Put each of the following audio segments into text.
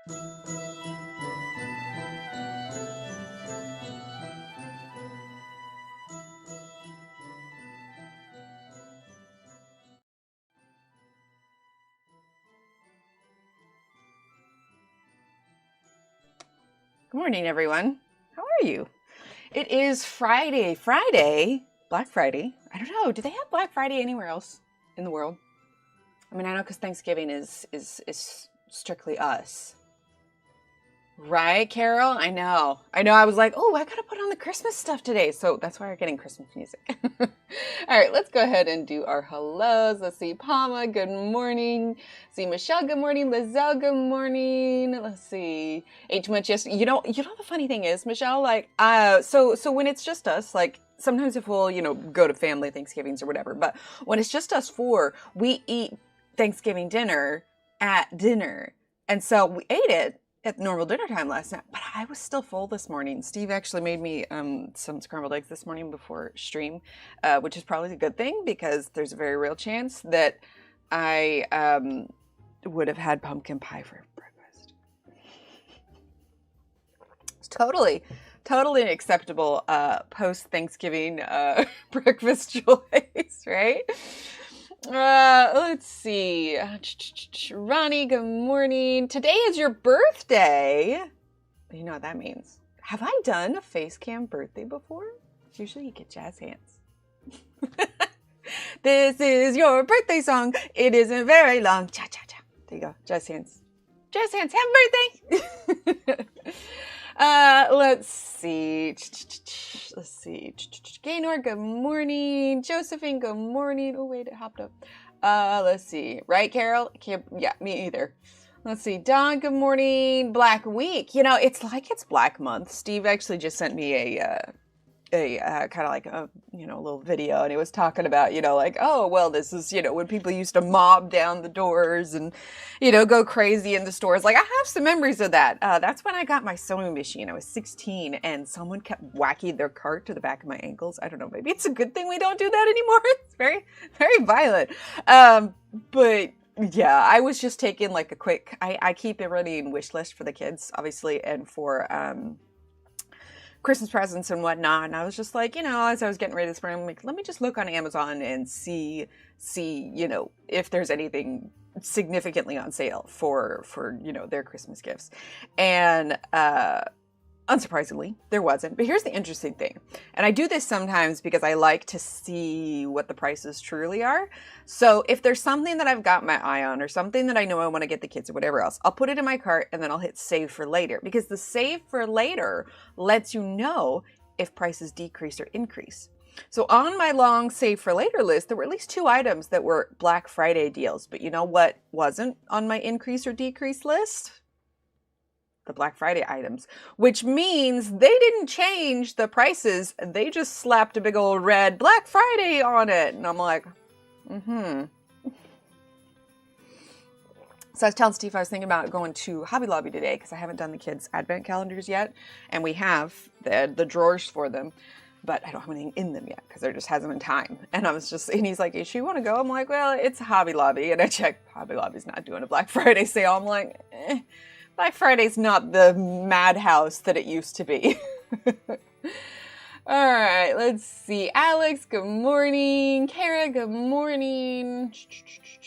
Good morning, everyone. How are you? It is Friday. Black Friday. I don't know. Do they have Black Friday anywhere else in the world? I mean, I know because Thanksgiving is strictly us. Right, Carol? I know. I was like, oh, I gotta put on the Christmas stuff today. So that's why we're getting Christmas music. All right, let's go ahead and do our hellos. Let's see, Palma, good morning. See, Michelle, good morning. Lizelle, good morning. Let's see. H much, yes. You know, the funny thing is, Michelle, like, so when it's just us, like, sometimes if we'll, go to family Thanksgivings or whatever, but when it's just us four, we eat Thanksgiving dinner at dinner. And so we ate it at normal dinner time last night, but I was still full this morning. Steve actually made me some scrambled eggs this morning before stream, which is probably a good thing because there's a very real chance that I would have had pumpkin pie for breakfast. It's totally acceptable post-Thanksgiving breakfast choice, right? Let's see. Ronnie, good morning. Today is your birthday. You know what that means. Have I done a face cam birthday before? Usually you get jazz hands. This is your birthday song. It isn't very long. Cha cha cha. There you go. Jazz hands. Jazz hands. Happy birthday. Let's see. Gaynor, good morning. Josephine, good morning. Oh, wait, it hopped up. Let's see. Right, Carol? Yeah, me either. Let's see. Dawn, good morning. Black Week. It's like it's Black Month. Steve actually just sent me a kind of like a little video, and he was talking about like, oh well, this is when people used to mob down the doors and go crazy in the stores. Like, I have some memories of that. That's when I got my sewing machine. I was 16 and someone kept whacking their cart to the back of my ankles. I don't know, maybe it's a good thing we don't do that anymore. It's very, very violent. But yeah, I was just taking like a quick, I keep a running wish list for the kids, obviously, and for Christmas presents and whatnot, and I was just like, as I was getting ready this morning, I'm like, let me just look on Amazon and see, if there's anything significantly on sale for their Christmas gifts. And unsurprisingly, there wasn't. But here's the interesting thing. And I do this sometimes because I like to see what the prices truly are. So if there's something that I've got my eye on or something that I know I want to get the kids or whatever else, I'll put it in my cart and then I'll hit save for later, because the save for later lets you know if prices decrease or increase. So on my long save for later list, there were at least 2 items that were Black Friday deals. But you know what wasn't on my increase or decrease list? The Black Friday items, which means they didn't change the prices. They just slapped a big old red Black Friday on it. And I'm like, So I was telling Steve I was thinking about going to Hobby Lobby today because I haven't done the kids' advent calendars yet. And we have the drawers for them, but I don't have anything in them yet because there just hasn't been time. And he's like, "Is you want to go?" I'm like, well, it's Hobby Lobby. And I checked, Hobby Lobby's not doing a Black Friday sale. I'm like, Black Friday's not the madhouse that it used to be. All right, let's see. Alex, good morning. Kara, good morning.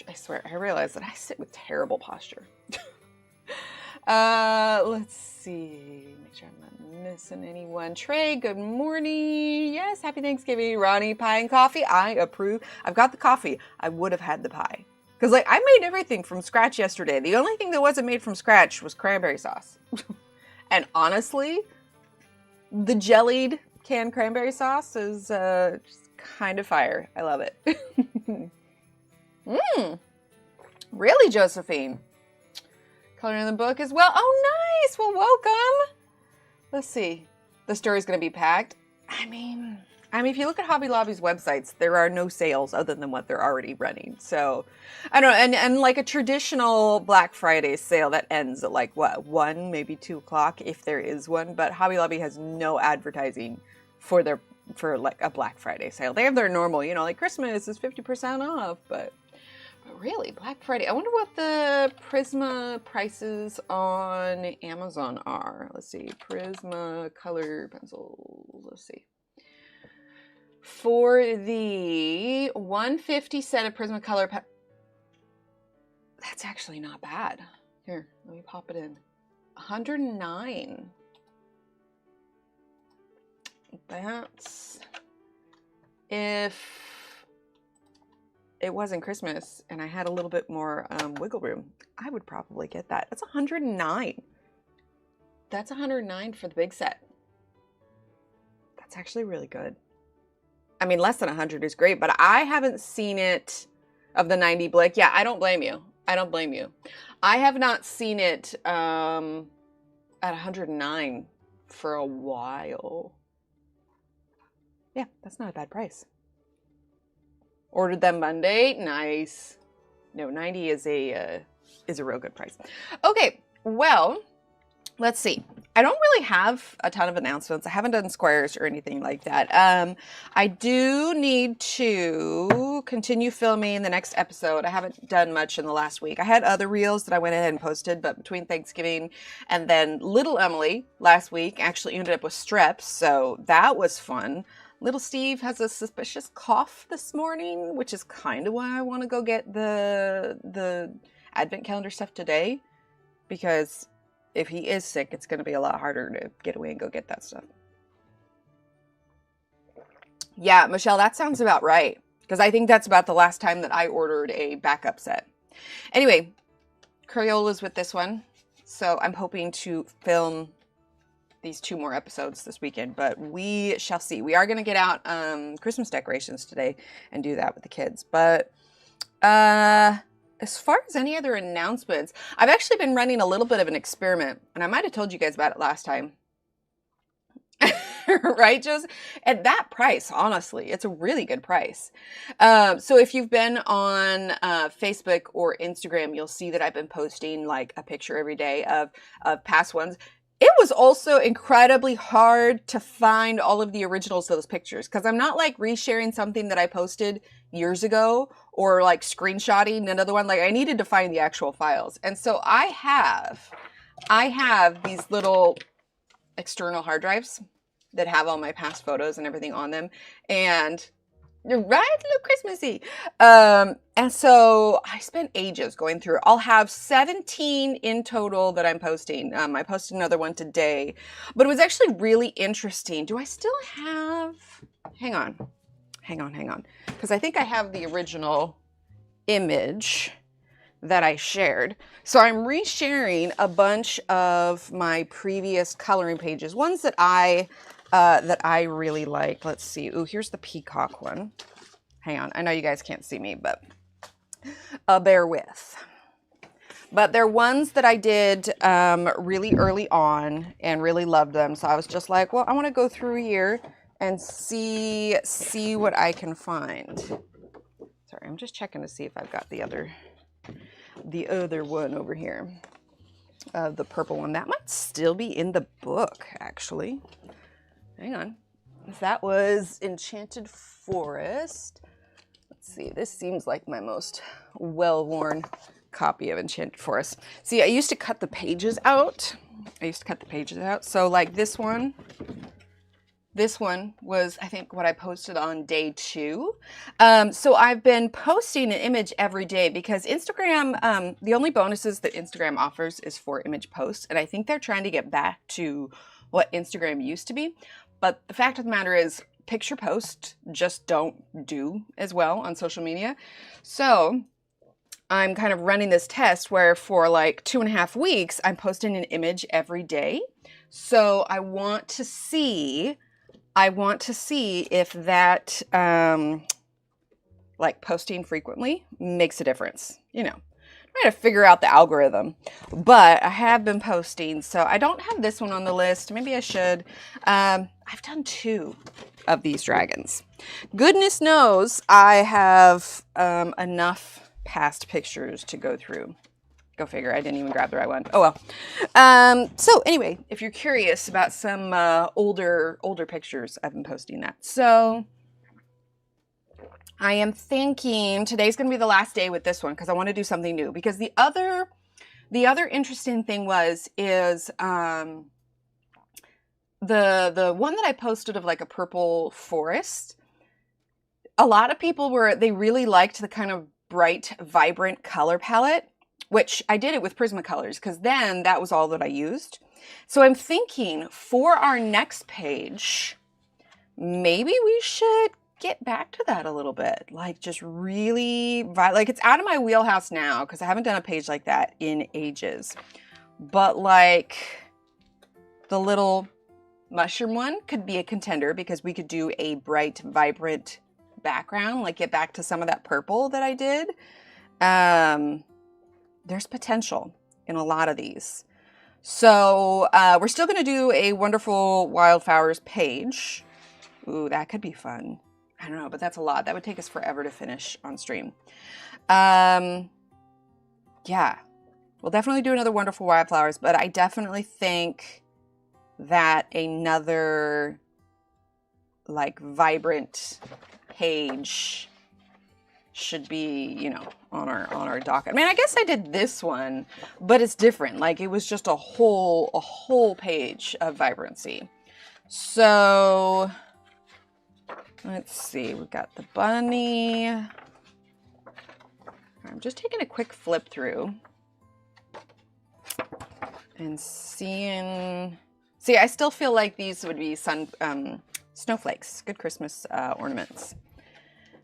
I swear, I realize that I sit with terrible posture. Let's see. Make sure I'm not missing anyone. Trey, good morning. Yes, happy Thanksgiving. Ronnie, pie and coffee. I approve. I've got the coffee. I would have had the pie. Because, I made everything from scratch yesterday. The only thing that wasn't made from scratch was cranberry sauce. And honestly, the jellied canned cranberry sauce is just kind of fire. I love it. Really, Josephine? Coloring in the book as well. Oh, nice. Well, welcome. Let's see. The store is going to be packed. I mean, if you look at Hobby Lobby's websites, there are no sales other than what they're already running. So, I don't know. And like a traditional Black Friday sale that ends at like, 1, maybe 2 o'clock, if there is one. But Hobby Lobby has no advertising for like a Black Friday sale. They have their normal, like Christmas is 50% off. But Really? Black Friday. I wonder what the Prisma prices on Amazon are. Let's see. Prisma color pencils. Let's see. For the 150 set of Prisma color that's actually not bad. Here, let me pop it in. 109. That's if it wasn't Christmas and I had a little bit more wiggle room, I would probably get that. That's 109. That's 109 for the big set. That's actually really good. I mean, less than 100 is great, but I haven't seen it of the 90 Blick. Yeah, I don't blame you. I don't blame you. I have not seen it at 109 for a while. Yeah, that's not a bad price. Ordered them Monday. Nice. No, 90 is a real good price. Okay, well, let's see. I don't really have a ton of announcements. I haven't done squares or anything like that. I do need to continue filming the next episode. I haven't done much in the last week. I had other reels that I went ahead and posted, but between Thanksgiving and then little Emily last week actually ended up with strep, so that was fun. Little Steve has a suspicious cough this morning, which is kind of why I want to go get the advent calendar stuff today, because if he is sick, it's going to be a lot harder to get away and go get that stuff. Yeah, Michelle, that sounds about right, because I think that's about the last time that I ordered a backup set. Anyway, Crayola's with this one, so I'm hoping to film these 2 more episodes this weekend, but we shall see. We are going to get out Christmas decorations today and do that with the kids. But as far as any other announcements, I've actually been running a little bit of an experiment, and I might have told you guys about it last time. Right, Joseph? At that price, honestly, it's a really good price. So if you've been on Facebook or Instagram, you'll see that I've been posting like a picture every day of past ones. It was also incredibly hard to find all of the originals of those pictures, because I'm not like resharing something that I posted years ago or like screenshotting another one. Like I needed to find the actual files. And so I have these little external hard drives that have all my past photos and everything on them. And right, look Christmassy. And so I spent ages going through. I'll have 17 in total that I'm posting. I posted another one today, but it was actually really interesting. Do I still have, hang on. Because I think I have the original image that I shared. So I'm resharing a bunch of my previous coloring pages, ones that I really like. Let's see. Ooh, here's the peacock one. Hang on. I know you guys can't see me, but bear with. But they're ones that I did really early on and really loved them. So I was just like, well, I want to go through here and see what I can find. Sorry, I'm just checking to see if I've got the other one over here. The purple one. That might still be in the book, actually. Hang on. That was Enchanted Forest. Let's see. This seems like my most well-worn copy of Enchanted Forest. See, I used to cut the pages out. So like this one was, I think, what I posted on day 2. So I've been posting an image every day because Instagram, the only bonuses that Instagram offers is for image posts. And I think they're trying to get back to what Instagram used to be. But the fact of the matter is, picture posts just don't do as well on social media. So I'm kind of running this test where for like 2.5 weeks, I'm posting an image every day. So I want to see if that, like posting frequently makes a difference, you know. Trying to figure out the algorithm, but I have been posting, so I don't have this one on the list. Maybe I should. I've done 2 of these dragons. Goodness knows I have enough past pictures to go through. Go figure, I didn't even grab the right one. Oh well. So anyway, if you're curious about some older pictures, I've been posting that. So I am thinking today's going to be the last day with this one because I want to do something new. Because the other interesting thing is the one that I posted of like a purple forest. A lot of people they really liked the kind of bright, vibrant color palette, which I did it with Prismacolors because then that was all that I used. So I'm thinking for our next page, maybe we should get back to that a little bit. Like just really, like it's out of my wheelhouse now because I haven't done a page like that in ages. But like the little mushroom one could be a contender because we could do a bright, vibrant background, like get back to some of that purple that I did. There's potential in a lot of these. So we're still going to do a wonderful Wildflowers page. Ooh, that could be fun. I don't know, but that's a lot. That would take us forever to finish on stream. Yeah, we'll definitely do another wonderful Wildflowers, but I definitely think that another like vibrant page should be, you know, on our docket. I mean, I guess I did this one, but it's different. Like it was just a whole page of vibrancy. So let's see. We've got the bunny. I'm just taking a quick flip through and seeing. See, I still feel like these would be snowflakes, good Christmas ornaments.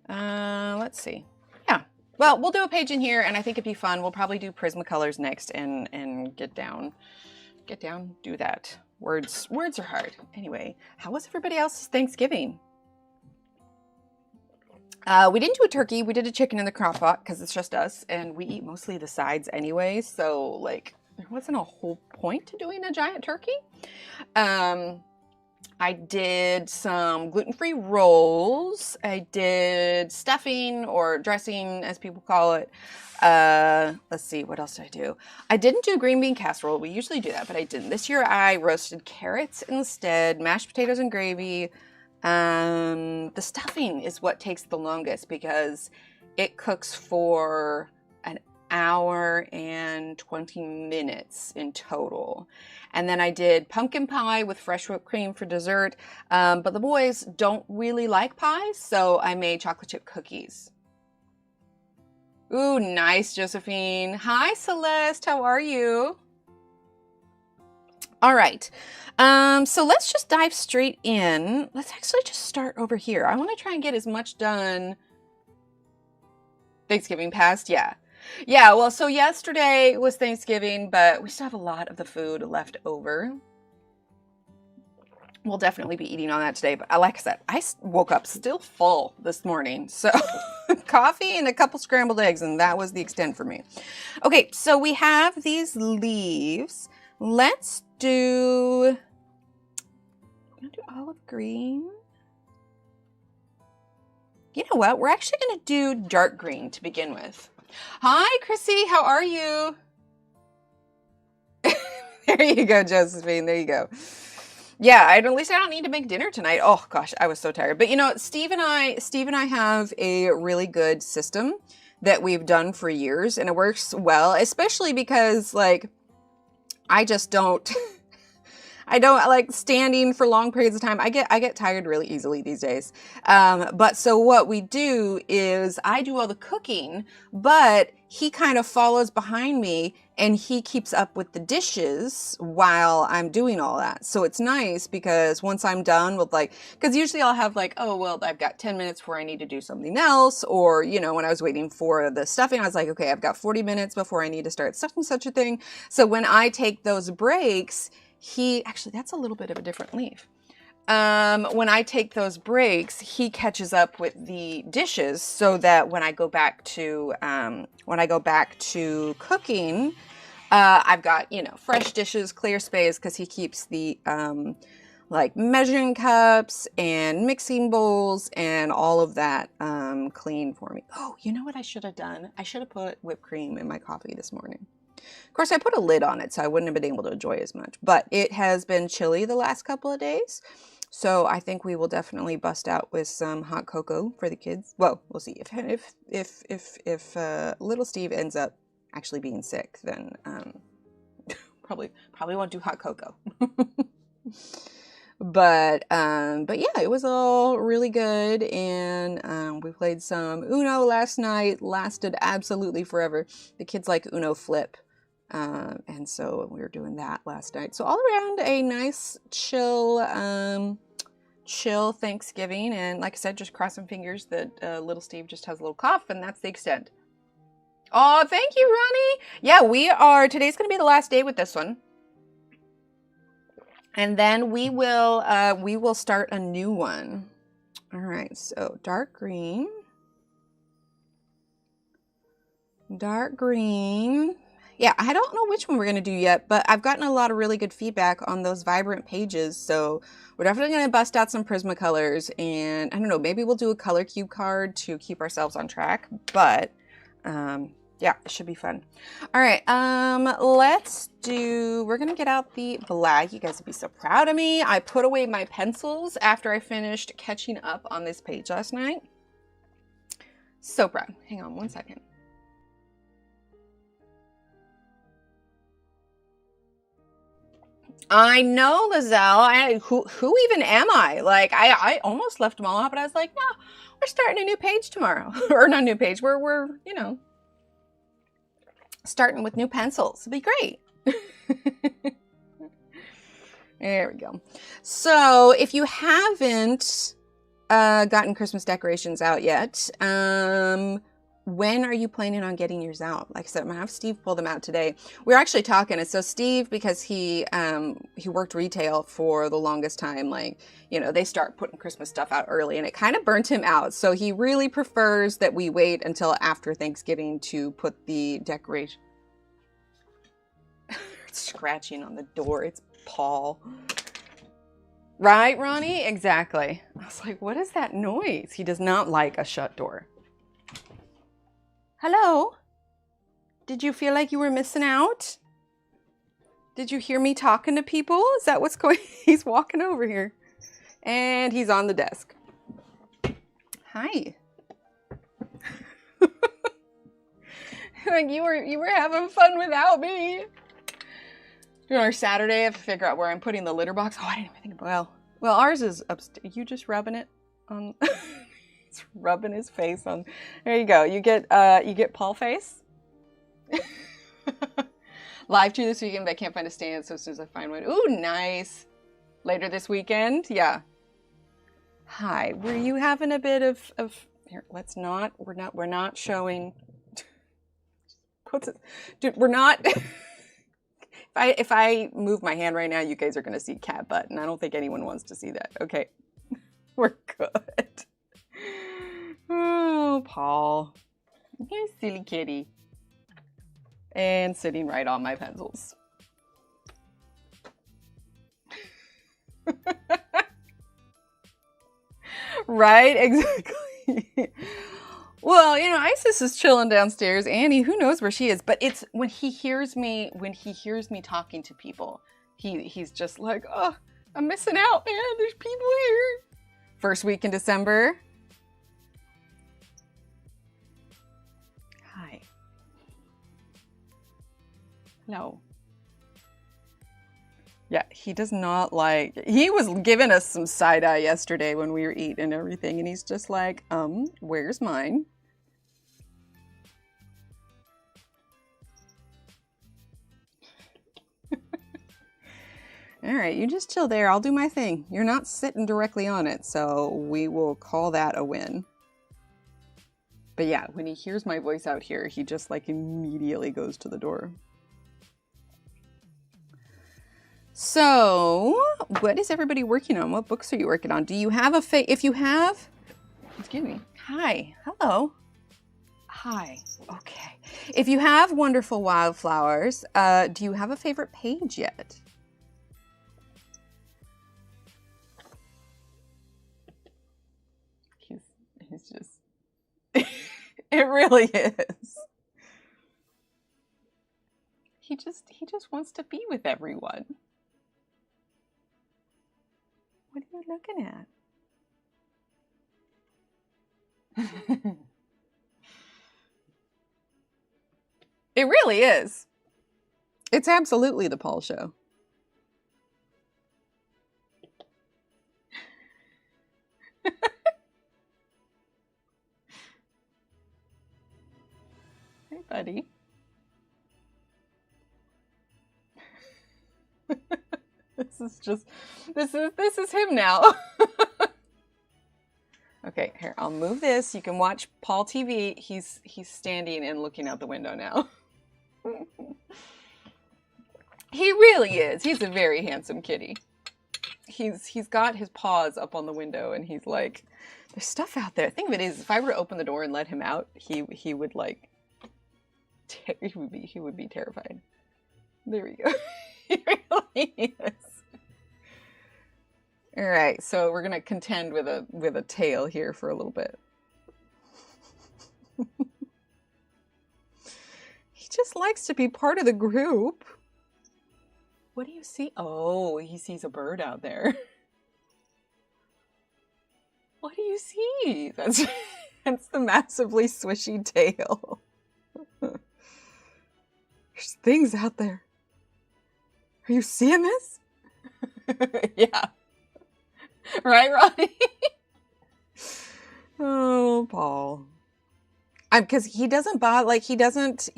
Let's see. Yeah, well, we'll do a page in here, and I think it'd be fun. We'll probably do Prismacolors next, and get down, do that. Words are hard. Anyway, how was everybody else's Thanksgiving? We didn't do a turkey. We did a chicken in the crock pot because it's just us, and we eat mostly the sides anyway. So like, there wasn't a whole point to doing a giant turkey. I did some gluten-free rolls. I did stuffing or dressing, as people call it. Let's see, what else did I do? I didn't do green bean casserole. We usually do that, but I didn't. This year I roasted carrots instead, mashed potatoes and gravy. The stuffing is what takes the longest because it cooks for an hour and 20 minutes in total. And then I did pumpkin pie with fresh whipped cream for dessert. But the boys don't really like pies, so I made chocolate chip cookies. Ooh, nice, Josephine. Hi, Celeste. How are you? All right. So let's just dive straight in. Let's actually just start over here. I want to try and get as much done. Thanksgiving past, yeah. Yeah, well, so yesterday was Thanksgiving, but we still have a lot of the food left over. We'll definitely be eating on that today, but like I said, I woke up still full this morning. So coffee and a couple scrambled eggs, and that was the extent for me. Okay, so we have these leaves. Let's do, I'm gonna do olive green. You know what? We're actually gonna do dark green to begin with. Hi, Chrissy. How are you? There you go, Josephine. There you go. Yeah, at least I don't need to make dinner tonight. Oh gosh, I was so tired. But you know, Steve and I have a really good system that we've done for years, and it works well, especially because like I just don't I don't like standing for long periods of time. I get tired really easily these days. But so what we do is I do all the cooking, but he kind of follows behind me and he keeps up with the dishes while I'm doing all that. So it's nice because once I'm done with like, because usually I'll have like, oh, well, I've got 10 minutes where I need to do something else. Or, you know, when I was waiting for the stuffing, I was like, okay, I've got 40 minutes before I need to start such and such a thing. So when I take those breaks, actually, that's a little bit of a different leaf. When I take those breaks, he catches up with the dishes so that when I go back to cooking, I've got, you know, fresh dishes, clear space, because he keeps the like measuring cups and mixing bowls and all of that clean for me. Oh, you know what I should have done? I should have put whipped cream in my coffee this morning. Of course, I put a lid on it, so I wouldn't have been able to enjoy as much. But it has been chilly the last couple of days. So I think we will definitely bust out with some hot cocoa for the kids. Well, we'll see if little Steve ends up actually being sick, then probably won't do hot cocoa. But yeah, it was all really good, and we played some Uno last night. Lasted absolutely forever. The kids like Uno Flip, and so we were doing that last night. So all around a nice chill Thanksgiving, and like I said, just crossing fingers that little Steve just has a little cough, and that's the extent. Oh, thank you, Ronnie. Yeah, today's gonna be the last day with this one. And then we will start a new one. All right, so dark green. Dark green. Yeah, I don't know which one we're going to do yet, but I've gotten a lot of really good feedback on those vibrant pages. So we're definitely going to bust out some Prismacolors, and I don't know, maybe we'll do a color cube card to keep ourselves on track. But yeah, it should be fun. All right, we're gonna get out the black. You guys would be so proud of me. I put away my pencils after I finished catching up on this page last night. So proud. Hang on one second. I know, Lizelle. Who even am I? Like, I almost left them all out, but I was like, no, we're starting a new page tomorrow. Or not a new page, we're, you know, starting with new pencils. It'll be great. There we go. So if you haven't gotten Christmas decorations out yet, when are you planning on getting yours out? Like I said, I'm gonna have Steve pull them out today. We're actually talking, and so Steve, because he worked retail for the longest time, like, you know, they start putting Christmas stuff out early, and it kind of burnt him out. So he really prefers that we wait until after Thanksgiving to put the decoration. It's scratching on the door. It's Paul. Right, Ronnie? Exactly. I was like, what is that noise? He does not like a shut door. Hello? Did you feel like you were missing out? Did you hear me talking to people? Is that what's going? He's walking over here. And he's on the desk. Hi. Like you were having fun without me. You know, our Saturday, I have to figure out where I'm putting the litter box. Oh, I didn't even think about well, ours is upstairs. You just rubbing it on he's rubbing his face on. There you go. You get Paul face. Live to this weekend, but I can't find a stand, so as soon as I find one. Ooh, nice. Later this weekend, yeah. Hi. Were you having a bit of here, let's not. We're not showing. Dude, we're not. If I move my hand right now, you guys are going to see cat butt, and I don't think anyone wants to see that. Okay, we're good. Oh, Paul. You silly kitty. And sitting right on my pencils. Right? Exactly. Well, you know, Isis is chilling downstairs. Annie, who knows where she is? But it's when he hears me talking to people, he's just like, oh, I'm missing out, man. There's people here. First week in December. Hi. No. Yeah, he does not like, he was giving us some side eye yesterday when we were eating and everything, and he's just like, where's mine? All right, you just chill there. I'll do my thing. You're not sitting directly on it, so we will call that a win. But yeah, when he hears my voice out here, he just like immediately goes to the door. So, what is everybody working on? What books are you working on? Do you have a if you have, excuse me. Hi, hello. Hi, okay. If you have wonderful Wildflowers, do you have a favorite page yet? He's just, it really is. He just wants to be with everyone. What are you looking at? It really is. It's absolutely the Paul show. Hey, buddy. This is him now. Okay, here, I'll move this. You can watch Paul TV. He's standing and looking out the window now. He really is. He's a very handsome kitty. He's got his paws up on the window and he's like, there's stuff out there. Think of it is, if I were to open the door and let him out, he would like, he would be terrified. There we go. He really is. All right, so we're gonna contend with a tail here for a little bit. He just likes to be part of the group. What do you see? Oh, he sees a bird out there. What do you see? That's the massively swishy tail. There's things out there. Are you seeing this? Yeah. Right, Ronnie? Oh, Paul. Because he doesn't bother, like he doesn't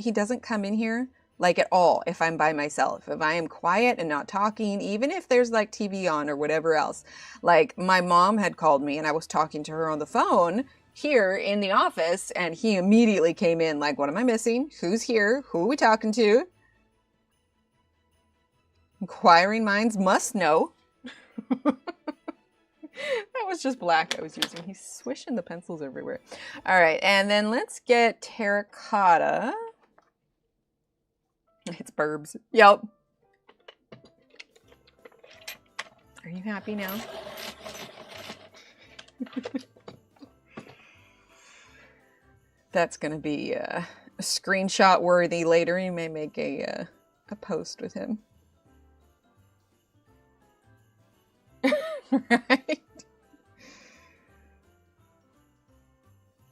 come in here like at all if I'm by myself. If I am quiet and not talking, even if there's like TV on or whatever else. Like my mom had called me and I was talking to her on the phone here in the office and he immediately came in like, what am I missing? Who's here? Who are we talking to? Inquiring minds must know. That was just black I was using. He's swishing the pencils everywhere. All right, and then let's get terracotta. It's Burbs. Yep. Are you happy now? That's going to be a screenshot worthy later. You may make a post with him. Right?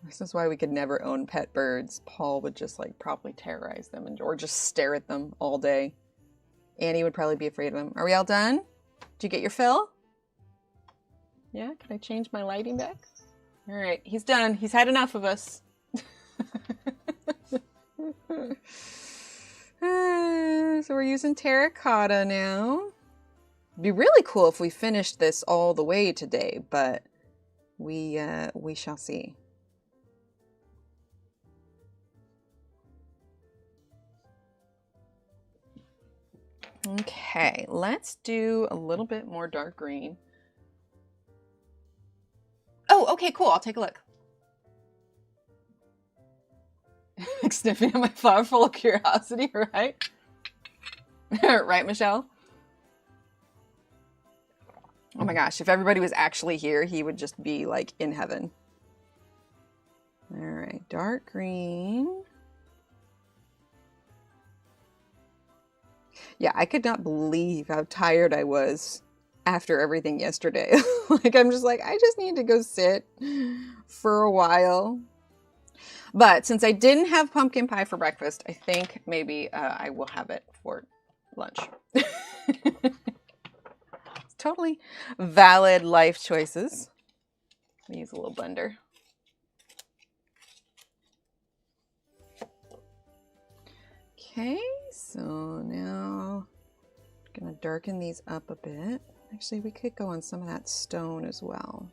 This is why we could never own pet birds. Paul would just like probably terrorize them or just stare at them all day. Annie would probably be afraid of them. Are we all done? Did you get your fill? Yeah, can I change my lighting back? All right, he's done. He's had enough of us. So we're using terracotta now. It'd be really cool if we finished this all the way today, but we shall see. Okay, let's do a little bit more dark green. Oh, okay, cool. I'll take a look. Sniffing at my flower full of curiosity, right? Right, Michelle? Oh my gosh, if everybody was actually here, he would just be like in heaven. All right, dark green. Yeah, I could not believe how tired I was after everything yesterday. Like, I'm just like, I just need to go sit for a while. But since I didn't have pumpkin pie for breakfast, I think maybe I will have it for lunch. Totally valid life choices. Let me use a little blender. Okay, so now I'm gonna darken these up a bit. Actually, we could go on some of that stone as well.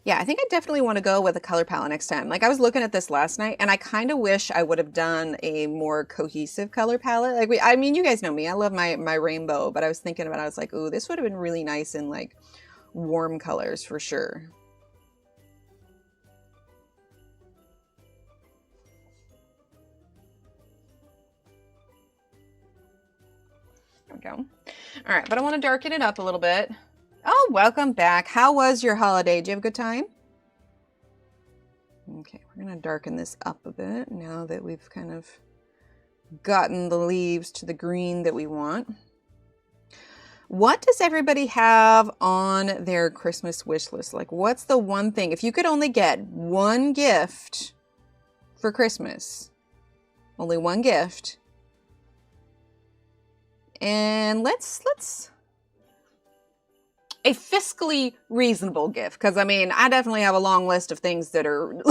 Yeah, I think I definitely want to go with a color palette next time. Like I was looking at this last night and I kind of wish I would have done a more cohesive color palette. Like I mean, you guys know me, I love my rainbow, but I was thinking about it, I was like, ooh, this would have been really nice in like warm colors for sure. There we go. All right, but I want to darken it up a little bit. Oh, welcome back. How was your holiday? Did you have a good time? Okay, we're going to darken this up a bit now that we've kind of gotten the leaves to the green that we want. What does everybody have on their Christmas wish list? Like, what's the one thing? If you could only get one gift for Christmas, only one gift. And let's a fiscally reasonable gift, because I mean, I definitely have a long list of things that are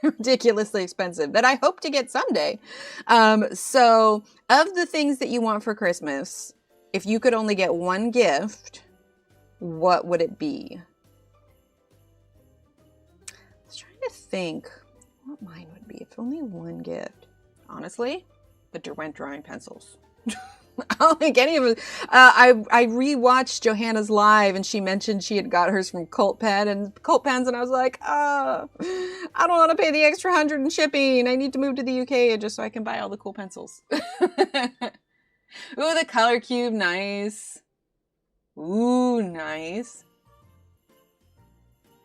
ridiculously expensive that I hope to get someday. So of the things that you want for Christmas, if you could only get one gift, what would it be? I was trying to think what mine would be if only one gift. Honestly, the Derwent drawing pencils. I don't think any of it. I rewatched Johanna's live, and she mentioned she had got hers from Colt Pens, and I was like, I don't want to pay the extra 100 in shipping. I need to move to the UK just so I can buy all the cool pencils. Ooh, the color cube, nice. Ooh, nice.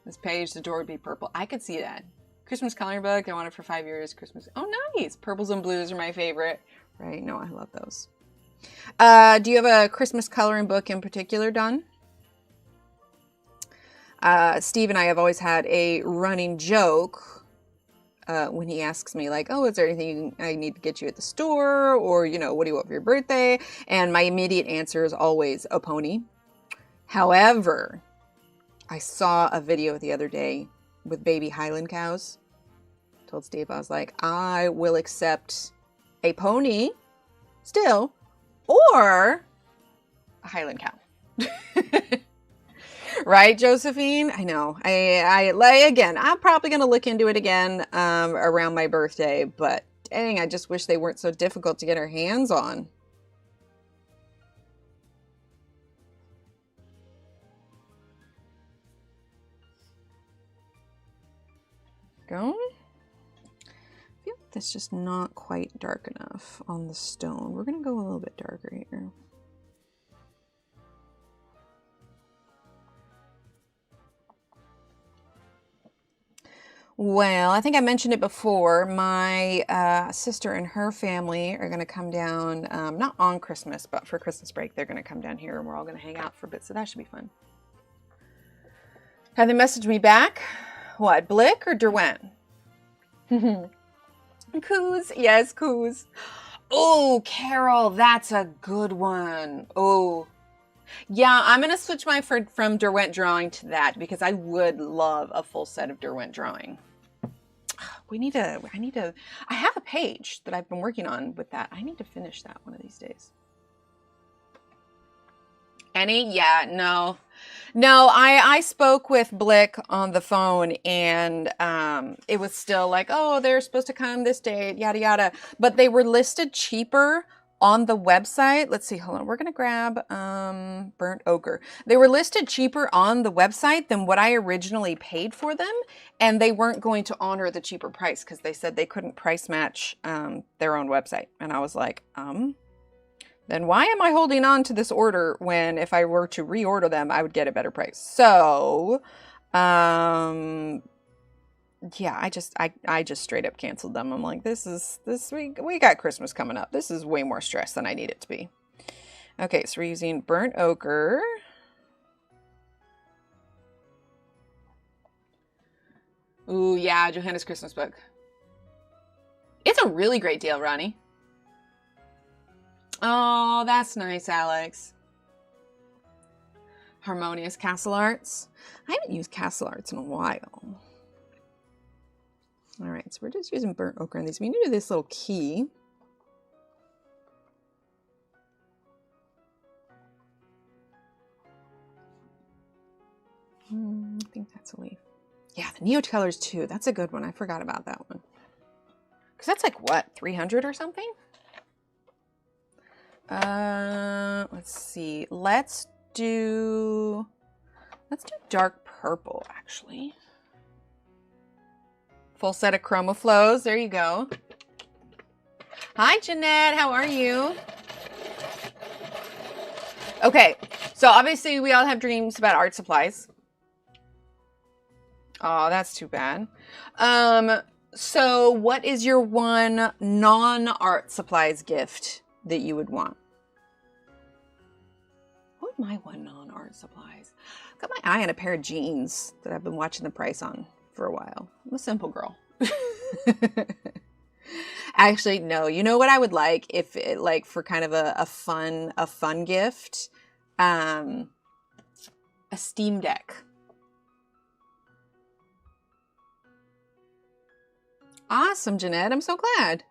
This page, the door would be purple. I could see that. Christmas coloring book, I want it for 5 years. Christmas, oh nice. Purples and blues are my favorite. Right, no, I love those. Do you have a Christmas coloring book in particular, Don? Steve and I have always had a running joke when he asks me, like, oh, is there anything I need to get you at the store? Or, you know, what do you want for your birthday? And my immediate answer is always a pony. However, I saw a video the other day with baby Highland cows. I told Steve, I was like, I will accept a pony still, or a Highland cow. Right, Josephine? I know. Again, I'm probably going to look into it again around my birthday, but dang, I just wish they weren't so difficult to get our hands on. Go. I feel like that's just not quite dark enough on the stone. We're going to go a little bit darker here. Well, I think I mentioned it before. My sister and her family are going to come down, not on Christmas, but for Christmas break, they're going to come down here and we're all going to hang out for a bit. So that should be fun. Have they messaged me back? What, Blick or Derwent? Coos, yes, Coos. Oh, Carol, that's a good one. Oh, yeah, I'm going to switch mine from Derwent drawing to that because I would love a full set of Derwent drawing. I have a page that I've been working on with that. I need to finish that one of these days. Any? Yeah, no. No, I spoke with Blick on the phone and it was still like, oh, they're supposed to come this date, yada, yada. But they were listed cheaper on the website. Let's see, hold on. We're going to grab Burnt Ochre. They were listed cheaper on the website than what I originally paid for them. And they weren't going to honor the cheaper price because they said they couldn't price match their own website. And I was like, then why am I holding on to this order when if I were to reorder them, I would get a better price? So, yeah, I just straight up canceled them. I'm like, this week we got Christmas coming up. This is way more stress than I need it to be. Okay, so we're using Burnt Ochre. Ooh, yeah, Johanna's Christmas book. It's a really great deal, Ronnie. Oh, that's nice, Alex. Harmonious Castle Arts. I haven't used Castle Arts in a while. All right, so we're just using Burnt Ochre on these. We need to do this little key. I think that's a leaf. Yeah, the Neo Colors too. That's a good one. I forgot about that one. Because that's like, what, 300 or something? Let's see. Let's do dark purple, actually. Full set of Chroma Flows. There you go. Hi, Jeanette. How are you? Okay, so obviously we all have dreams about art supplies. Oh, that's too bad. So what is your one non-art supplies gift that you would want? Oh, am I one on art supplies? Got my eye on a pair of jeans that I've been watching the price on for a while. I'm a simple girl. Actually, no. You know what I would like if it, like, for kind of a fun gift? A Steam Deck. Awesome, Jeanette. I'm so glad.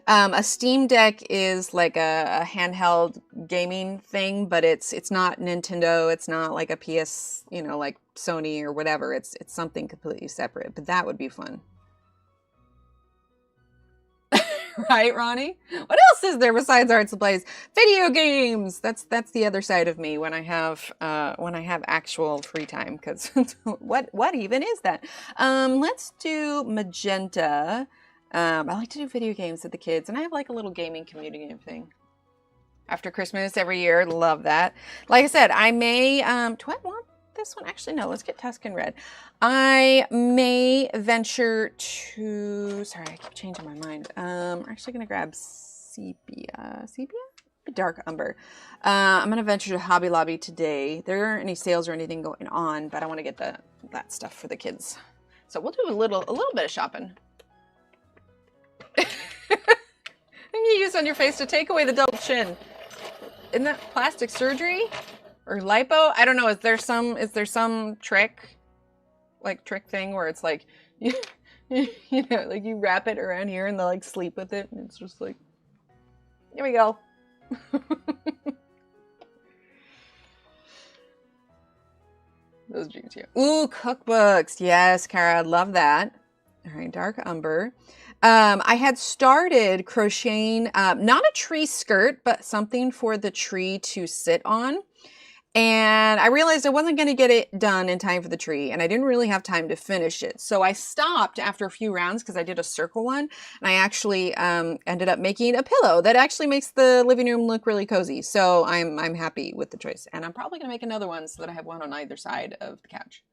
A Steam Deck is like a handheld gaming thing, but it's not Nintendo. It's not like a PS, you know, like Sony or whatever. It's something completely separate, but that would be fun. Right, Ronnie? What else is there besides art supplies? Video games. That's the other side of me when I have actual free time. Because what even is that? Let's do magenta. I like to do video games with the kids, and I have like a little gaming community thing. After Christmas every year, love that. Like I said, I may. Do I want this one? Actually, no. Let's get Tuscan Red. I may venture to. Sorry, I keep changing my mind. I'm actually gonna grab sepia. Sepia? Dark umber. I'm gonna venture to Hobby Lobby today. There aren't any sales or anything going on, but I want to get that stuff for the kids. So we'll do a little bit of shopping. Thing you use on your face to take away the double chin. Isn't that plastic surgery or lipo? I don't know. Is there some trick thing where it's like you know, like you wrap it around here and they'll like sleep with it, and it's just like, here we go. Those jeans here. Ooh, cookbooks. Yes, Kara, I love that. All right, dark umber. I had started crocheting, not a tree skirt, but something for the tree to sit on. And I realized I wasn't going to get it done in time for the tree, and I didn't really have time to finish it. So I stopped after a few rounds because I did a circle one, and I actually ended up making a pillow that actually makes the living room look really cozy. So I'm happy with the choice, and I'm probably going to make another one so that I have one on either side of the couch.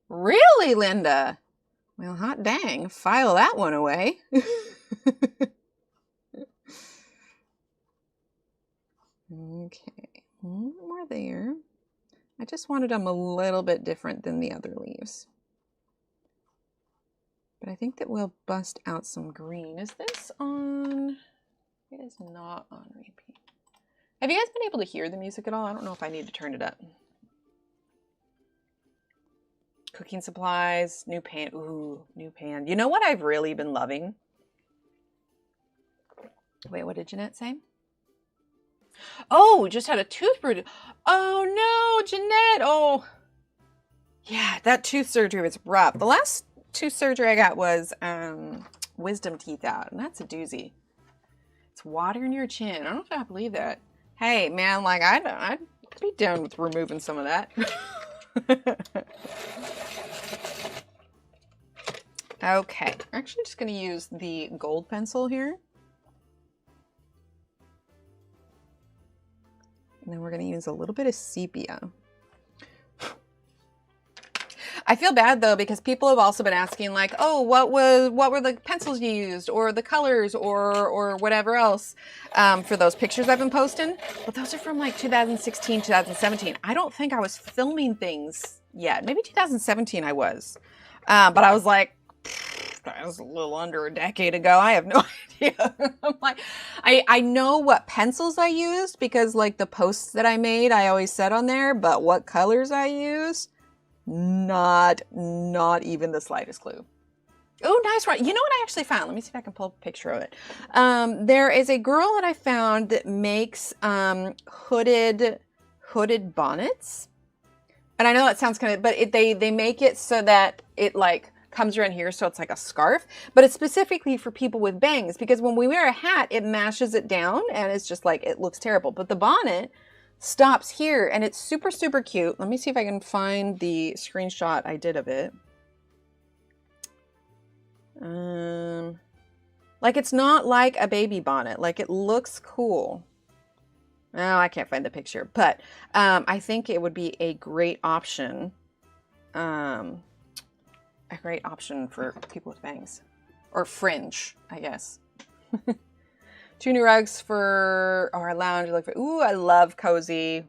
Really, Linda? Well, hot dang, file that one away. Okay, one more there. I just wanted them a little bit different than the other leaves. But I think that we'll bust out some green. Is this on? It is not on repeat. Have you guys been able to hear the music at all? I don't know if I need to turn it up. Cooking supplies, new pan. Ooh, new pan. You know what I've really been loving? Wait, what did Jeanette say? Oh, just had a tooth bruise. Oh no, Jeanette. Oh, yeah, that tooth surgery was rough. The last tooth surgery I got was wisdom teeth out, and that's a doozy. It's water in your chin. I don't know if I believe that. Hey, man, like I'd be down with removing some of that. Okay, I'm actually just going to use the gold pencil here. And then we're going to use a little bit of sepia. I feel bad though, because people have also been asking like, oh, what were the pencils you used, or the colors, or whatever else for those pictures I've been posting. But those are from like 2016, 2017. I don't think I was filming things yet. Maybe 2017 I was. But I was like, that was a little under a decade ago. I have no idea. I'm like, I know what pencils I used because like the posts that I made, I always said on there, but what colors I used, not even the slightest clue. Oh, nice one. You know what I actually found? Let me see if I can pull up a picture of it. There is a girl that I found that makes hooded bonnets. And I know that sounds kind of, but they make it so that it like comes around here, so it's like a scarf, but it's specifically for people with bangs, because when we wear a hat, it mashes it down and it's just like, it looks terrible. But the bonnet stops here and it's super, super cute. Let me see if I can find the screenshot I did of it. Like it's not like a baby bonnet, like it looks cool. Oh, I can't find the picture, but I think it would be a great option. A great option for people with bangs or fringe, I guess. 2 new rugs for our lounge. Ooh, I love cozy.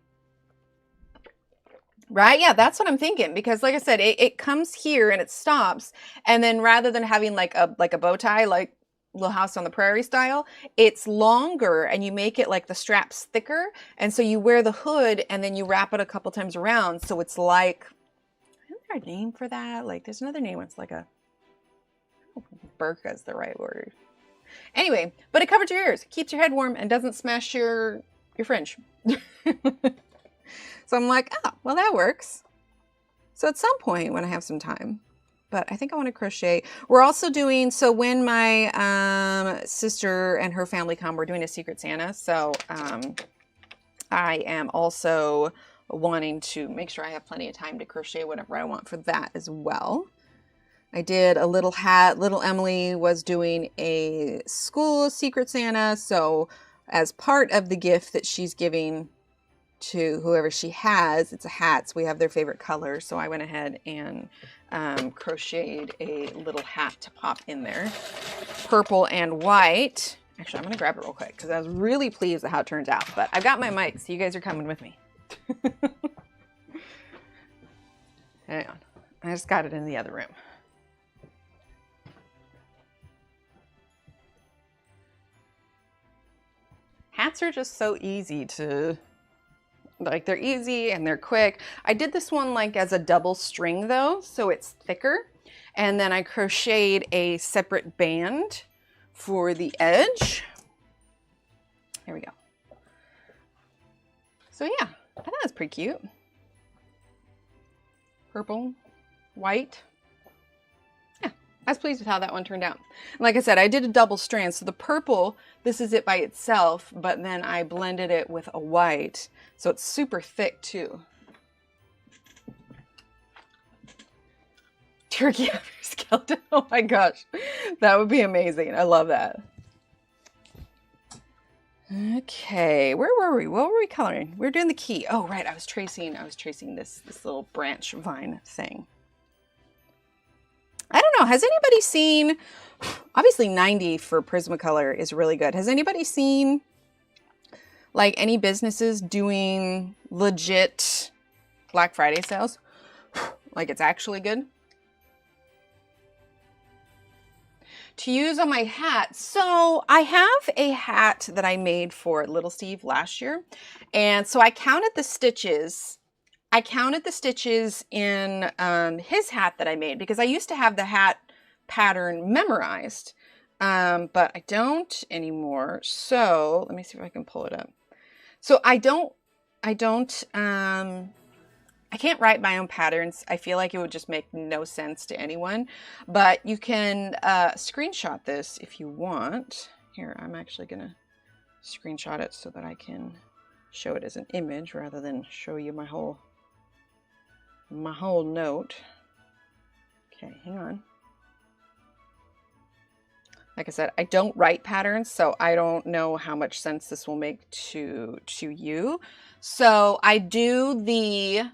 Right? Yeah, that's what I'm thinking. Because like I said, it comes here and it stops. And then rather than having like a bow tie, like Little House on the Prairie style, it's longer and you make it like the straps thicker. And so you wear the hood and then you wrap it a couple times around. So it's like, is there a name for that? Like there's another name. It's like a, burqa is the right word. Anyway, but it covers your ears, keeps your head warm and doesn't smash your fringe. So I'm like, oh, well, that works. So at some point when I have some time, but I think I want to crochet. We're also doing, so when my sister and her family come, we're doing a Secret Santa. So I am also wanting to make sure I have plenty of time to crochet whatever I want for that as well. I did a little hat. Little Emily was doing a school Secret Santa. So as part of the gift that she's giving to whoever she has, it's a hat, so we have their favorite color. So I went ahead and crocheted a little hat to pop in there, purple and white. Actually, I'm gonna grab it real quick because I was really pleased with how it turns out. But I've got my mic, so you guys are coming with me. Hang on, I just got it in the other room. Hats are just so easy to, like, they're easy and they're quick. I did this one like as a double string though, so it's thicker. And then I crocheted a separate band for the edge. There we go. So yeah, I thought that was pretty cute. Purple, white. Yeah, I was pleased with how that one turned out. Like I said, I did a double strand. So the purple, this is it by itself, but then I blended it with a white. So it's super thick too. Turkey after skeleton. Oh my gosh. That would be amazing. I love that. Okay, where were we? What were we coloring? We were doing the key. Oh, right. I was tracing this little branch vine thing. I don't know. Has anybody seen, obviously 90 for Prismacolor is really good. Has anybody seen like any businesses doing legit Black Friday sales? Like it's actually good? To use on my hat. So I have a hat that I made for Little Steve last year. And so I counted the stitches. I counted the stitches in his hat that I made because I used to have the hat pattern memorized, but I don't anymore. So let me see if I can pull it up. So I can't write my own patterns. I feel like it would just make no sense to anyone, but you can screenshot this if you want. Here, I'm actually gonna screenshot it so that I can show it as an image rather than show you my whole note. Okay, hang on. Like I said, I don't write patterns, so I don't know how much sense this will make to you. So I do the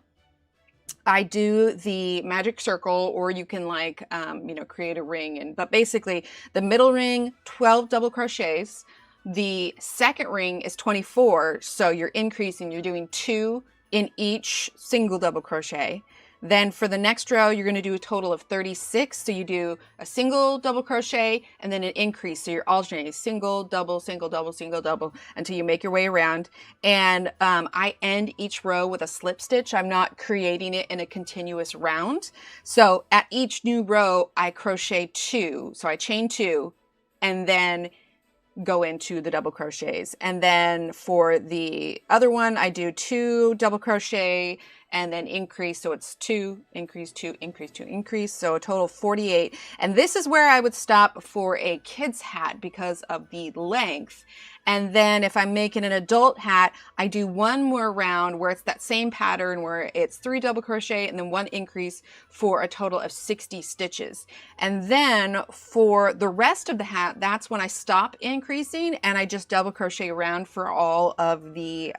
magic circle, or you can like, you know, create a ring. But basically the middle ring, 12 double crochets. The second ring is 24. So you're increasing, you're doing 2 in each single double crochet. Then for the next row, you're going to do a total of 36. So you do a single double crochet and then an increase. So you're alternating single, double, single, double, single, double until you make your way around. And I end each row with a slip stitch. I'm not creating it in a continuous round. So at each new row, I crochet 2. So I chain 2 and then go into the double crochets. And then for the other one, I do 2 double crochet and then increase. So it's 2, increase, 2, increase, 2, increase. So a total of 48. And this is where I would stop for a kid's hat because of the length. And then if I'm making an adult hat, I do one more round where it's that same pattern where it's 3 double crochet and then 1 increase for a total of 60 stitches. And then for the rest of the hat, that's when I stop increasing and I just double crochet around for all of the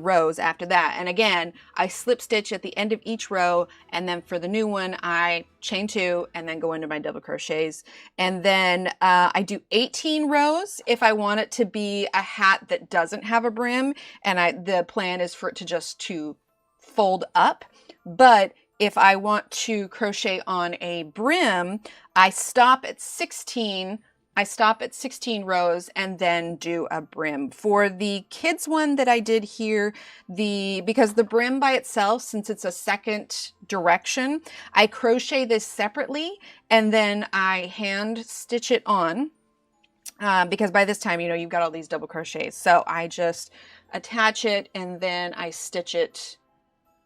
rows after that. And again, I slip stitch at the end of each row, and then for the new one, I chain 2, and then go into my double crochets. And then I do 18 rows if I want it to be a hat that doesn't have a brim, and the plan is for it to just fold up. But if I want to crochet on a brim, I stop at 16. I stop at 16 rows and then do a brim. For the kids one that I did here, because the brim by itself, since it's a second direction, I crochet this separately and then I hand stitch it on. Because by this time, you know, you've got all these double crochets. So I just attach it and then I stitch it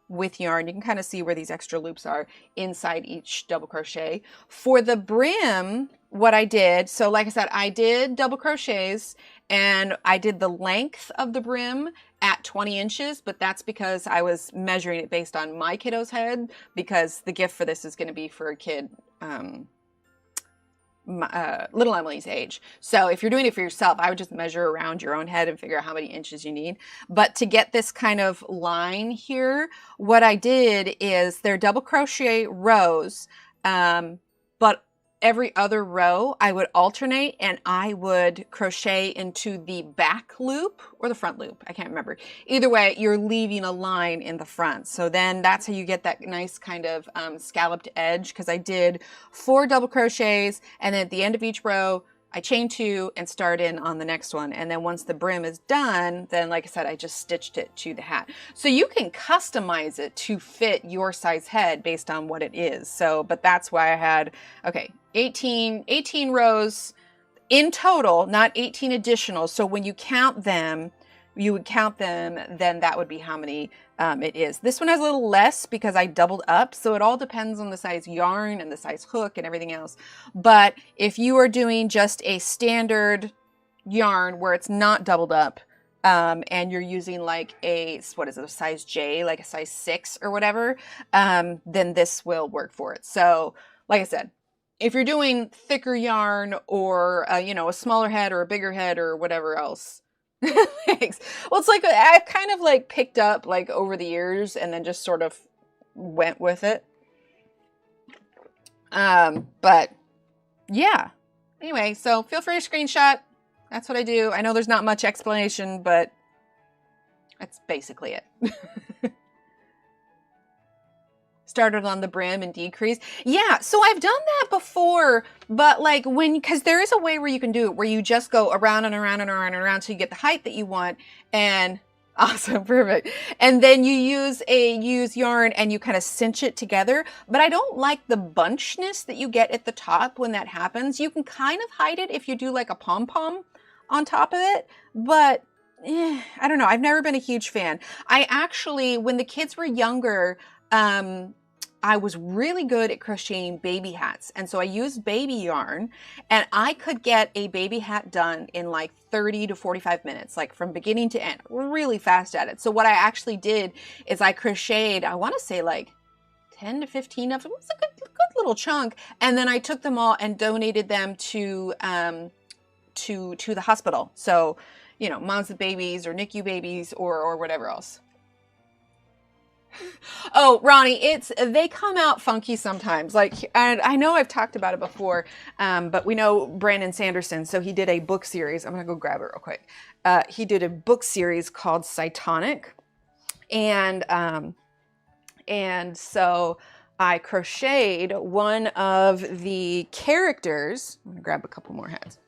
with yarn. You can kind of see where these extra loops are inside each double crochet. For the brim, what I did, so like I said, I did double crochets and I did the length of the brim at 20 inches, but that's because I was measuring it based on my kiddo's head, because the gift for this is going to be for a kid little Emily's age. So if you're doing it for yourself, I would just measure around your own head and figure out how many inches you need. But to get this kind of line here, what I did is they're double crochet rows, but every other row I would alternate and I would crochet into the back loop or the front loop. I can't remember. Either way, you're leaving a line in the front. So then that's how you get that nice kind of scalloped edge, because I did 4 double crochets and then at the end of each row, I chain 2 and start in on the next one. And then once the brim is done, then like I said, I just stitched it to the hat. So you can customize it to fit your size head based on what it is. So, but that's why I had, okay, 18 rows in total, not 18 additional. So when you count them, you would count them, then that would be how many it is. This one has a little less because I doubled up. So it all depends on the size yarn and the size hook and everything else. But if you are doing just a standard yarn where it's not doubled up, and you're using like a size J, like a size 6 or whatever, then this will work for it. So like I said, if you're doing thicker yarn or, you know, a smaller head or a bigger head or whatever else, thanks. Well, it's like I've kind of like picked up like over the years and then just sort of went with it. But yeah. Anyway, so feel free to screenshot. That's what I do. I know there's not much explanation, but that's basically it. Started on the brim and decrease. Yeah, so I've done that before, but like because there is a way where you can do it, where you just go around and around and around and around till you get the height that you want. And awesome, perfect. And then you use yarn and you kind of cinch it together. But I don't like the bunchness that you get at the top when that happens. You can kind of hide it if you do like a pom-pom on top of it, but I don't know. I've never been a huge fan. I actually, when the kids were younger, I was really good at crocheting baby hats. And so I used baby yarn and I could get a baby hat done in like 30 to 45 minutes, like from beginning to end, really fast at it. So what I actually did is I crocheted, I want to say like 10 to 15 of them. It was a good little chunk. And then I took them all and donated them to the hospital. So, you know, moms with babies or NICU babies or whatever else. Oh, Ronnie, they come out funky sometimes. Like, and I know I've talked about it before, but we know Brandon Sanderson, so he did a book series. I'm gonna go grab it real quick. He did a book series called Cytonic, and so I crocheted one of the characters. I'm gonna grab a couple more heads.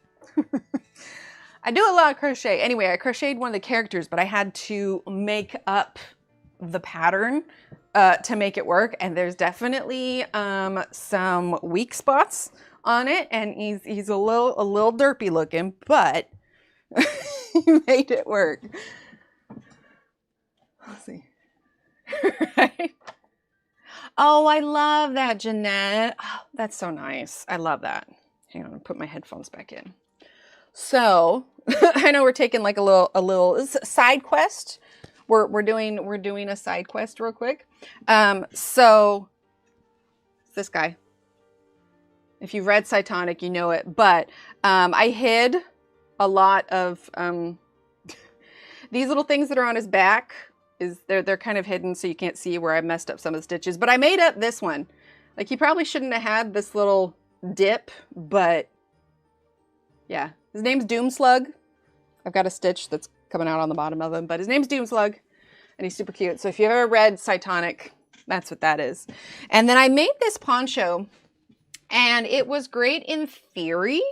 I do a lot of crochet. Anyway, I crocheted one of the characters, but I had to make up the pattern to make it work, and there's definitely some weak spots on it, and he's a little derpy looking, but he made it work. Let's see. Right? Oh, I love that, Jeanette. Oh, that's so nice. I love that. Hang on, I'll put my headphones back in. So I know we're taking like a little side quest. We're doing a side quest real quick. So this guy, if you've read Cytonic, you know it, but I hid a lot of these little things that are on his back. They're kind of hidden, so you can't see where I messed up some of the stitches, but I made up this one. Like, he probably shouldn't have had this little dip, but yeah. His name's Doomslug. I've got a stitch that's coming out on the bottom of him, but his name's Doomslug, and he's super cute. So if you've ever read Cytonic, that's what that is. And then I made this poncho, and it was great in theory,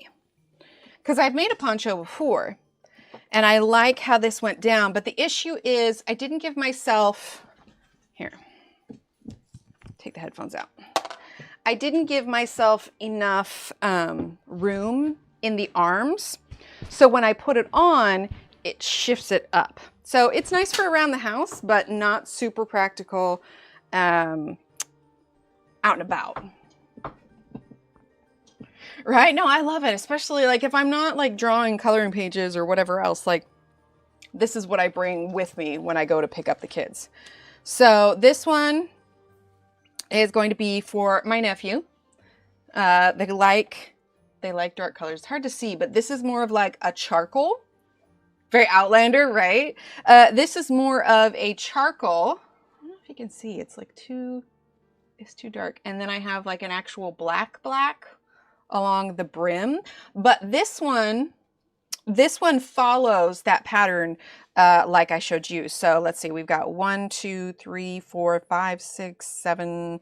because I've made a poncho before, and I like how this went down. But the issue is I didn't give myself, here, take the headphones out. I didn't give myself enough room in the arms. So when I put it on, it shifts it up. So it's nice for around the house, but not super practical out and about. Right? No, I love it. Especially like if I'm not like drawing coloring pages or whatever else, like this is what I bring with me when I go to pick up the kids. So this one is going to be for my nephew. They like dark colors. It's hard to see, but this is more of like a charcoal. Very Outlander, right? This is more of a charcoal. I don't know if you can see. It's like it's too dark. And then I have like an actual black along the brim. But this one follows that pattern like I showed you. So let's see, we've got 1, 2, 3, 4, 5, 6, 7,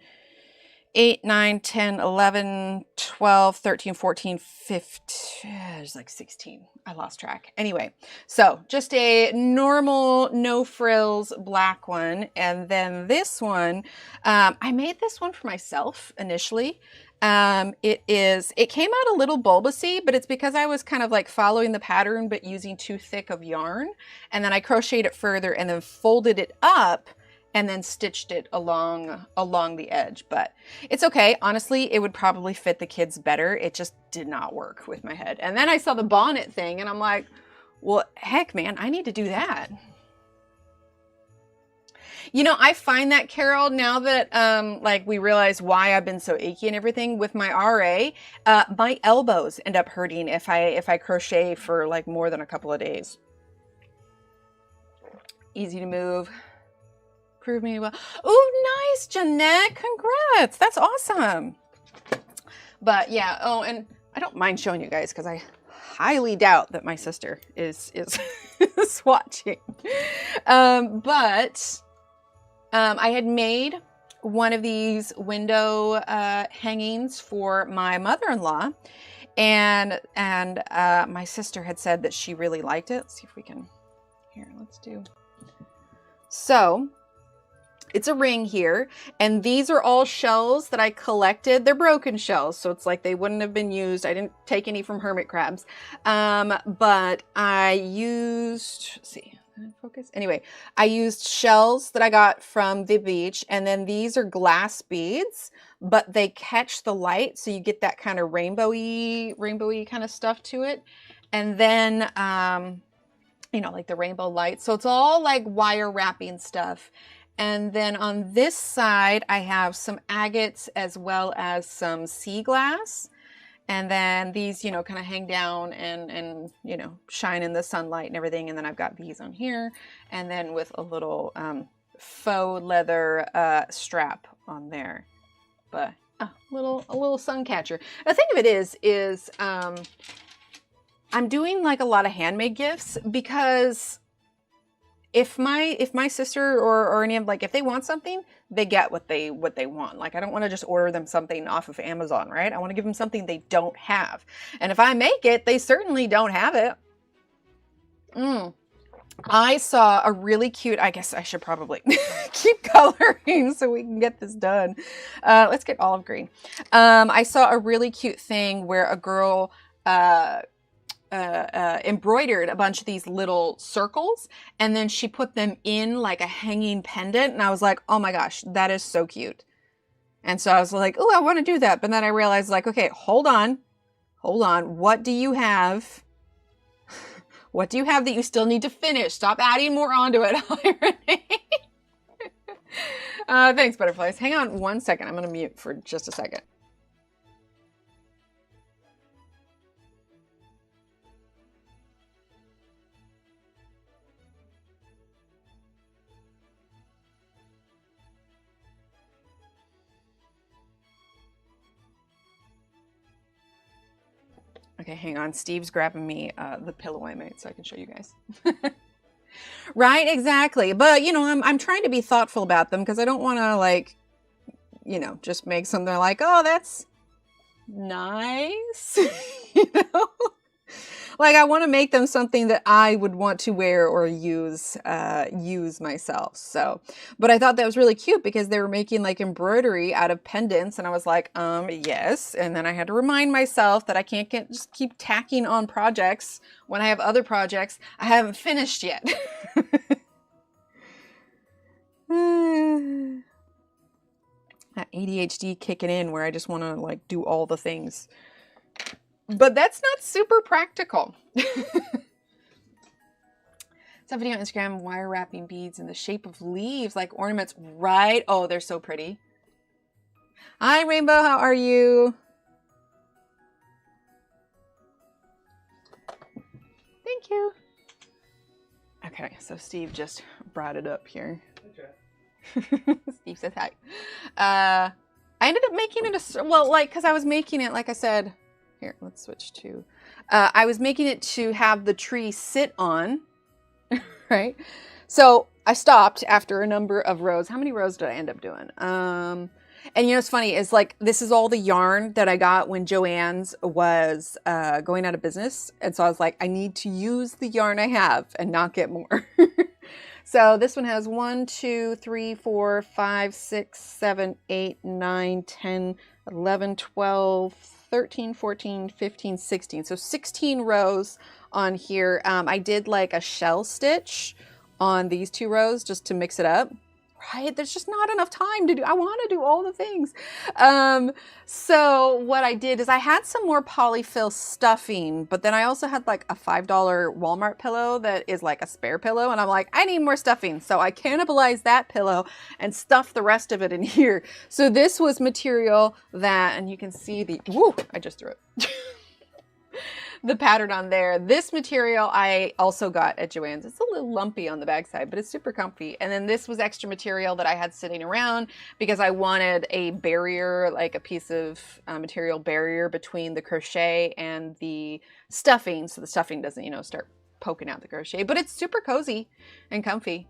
8, 9, 10, 11, 12, 13, 14, 15, there's like 16. I lost track. Anyway, so just a normal, no frills black one. And then this one, I made this one for myself initially. It came out a little bulbousy, but it's because I was kind of like following the pattern, but using too thick of yarn. And then I crocheted it further and then folded it up and then stitched it along the edge. But it's okay. Honestly, it would probably fit the kids better. It just did not work with my head. And then I saw the bonnet thing and I'm like, well, heck, man, I need to do that. You know, I find that, Carol, now that like we realize why I've been so achy and everything with my RA, my elbows end up hurting if I crochet for like more than a couple of days. Easy to move. Prove me well. Oh, nice, Jeanette. Congrats. That's awesome. But yeah, oh, and I don't mind showing you guys because I highly doubt that my sister is watching. But I had made one of these window hangings for my mother-in-law, and my sister had said that she really liked it. Let's see if we can, here, let's do. So it's a ring here, and these are all shells that I collected. They're broken shells, so it's like they wouldn't have been used. I didn't take any from hermit crabs, but I used, let's see, focus. Anyway, I used shells that I got from the beach, and then these are glass beads, but they catch the light, so you get that kind of rainbowy kind of stuff to it. And then, you know, like the rainbow light. So it's all like wire wrapping stuff. And then on this side, I have some agates as well as some sea glass. And then these, you know, kind of hang down and, you know, shine in the sunlight and everything. And then I've got these on here. And then with a little faux leather strap on there. But a little sun catcher. The thing of it is I'm doing like a lot of handmade gifts because if my sister or any of, like, if they want something, they get what they want. Like, I don't want to just order them something off of Amazon, right? I want to give them something they don't have. And if I make it, they certainly don't have it. I saw a really cute, I guess I should probably keep coloring so we can get this done. Let's get olive green. I saw a really cute thing where a girl embroidered a bunch of these little circles, and then she put them in like a hanging pendant, and I was like, oh my gosh, that is so cute. And so I was like, oh, I want to do that. But then I realized, like, okay, hold on, what do you have? What do you have that you still need to finish? Stop adding more onto it. Thanks, butterflies. Hang on one second. I'm going to mute for just a second. Okay, hang on. Steve's grabbing me the pillow I made so I can show you guys. Right, exactly. But, you know, I'm trying to be thoughtful about them because I don't want to, like, you know, just make something like, oh, that's nice. You know? Like, I want to make them something that I would want to wear or use myself. So, but I thought that was really cute because they were making like embroidery out of pendants, and I was like, yes. And then I had to remind myself that I can't just keep tacking on projects when I have other projects I haven't finished yet. That ADHD kicking in where I just want to like do all the things. But that's not super practical. Some video on Instagram, wire wrapping beads in the shape of leaves, like ornaments, right? Oh, they're so pretty. Hi, Rainbow, how are you? Thank you. Okay, so Steve just brought it up here. Okay. Steve says hi. I ended up making it well, like, because I was making it, like I said, here, let's switch to, I was making it to have the tree sit on, right? So I stopped after a number of rows. How many rows did I end up doing? And you know, what's funny is like, this is all the yarn that I got when Joann's was going out of business. And so I was like, I need to use the yarn I have and not get more. So this one has 1, 2, 3, 4, 5, 6, 7, 8, 9, 10, 11, 12, 13, 14, 15, 16. So 16 rows on here. I did like a shell stitch on these 2 rows just to mix it up. Right? There's just not enough time to do. I want to do all the things. So what I did is I had some more polyfill stuffing, but then I also had like a $5 Walmart pillow that is like a spare pillow. And I'm like, I need more stuffing. So I cannibalized that pillow and stuffed the rest of it in here. So this was material that, and you can see the, whoo, I just threw it. The pattern on there. This material I also got at Joann's. It's a little lumpy on the backside, but it's super comfy. And then this was extra material that I had sitting around because I wanted a barrier, like a piece of material barrier between the crochet and the stuffing, so the stuffing doesn't, you know, start poking out the crochet. But it's super cozy and comfy.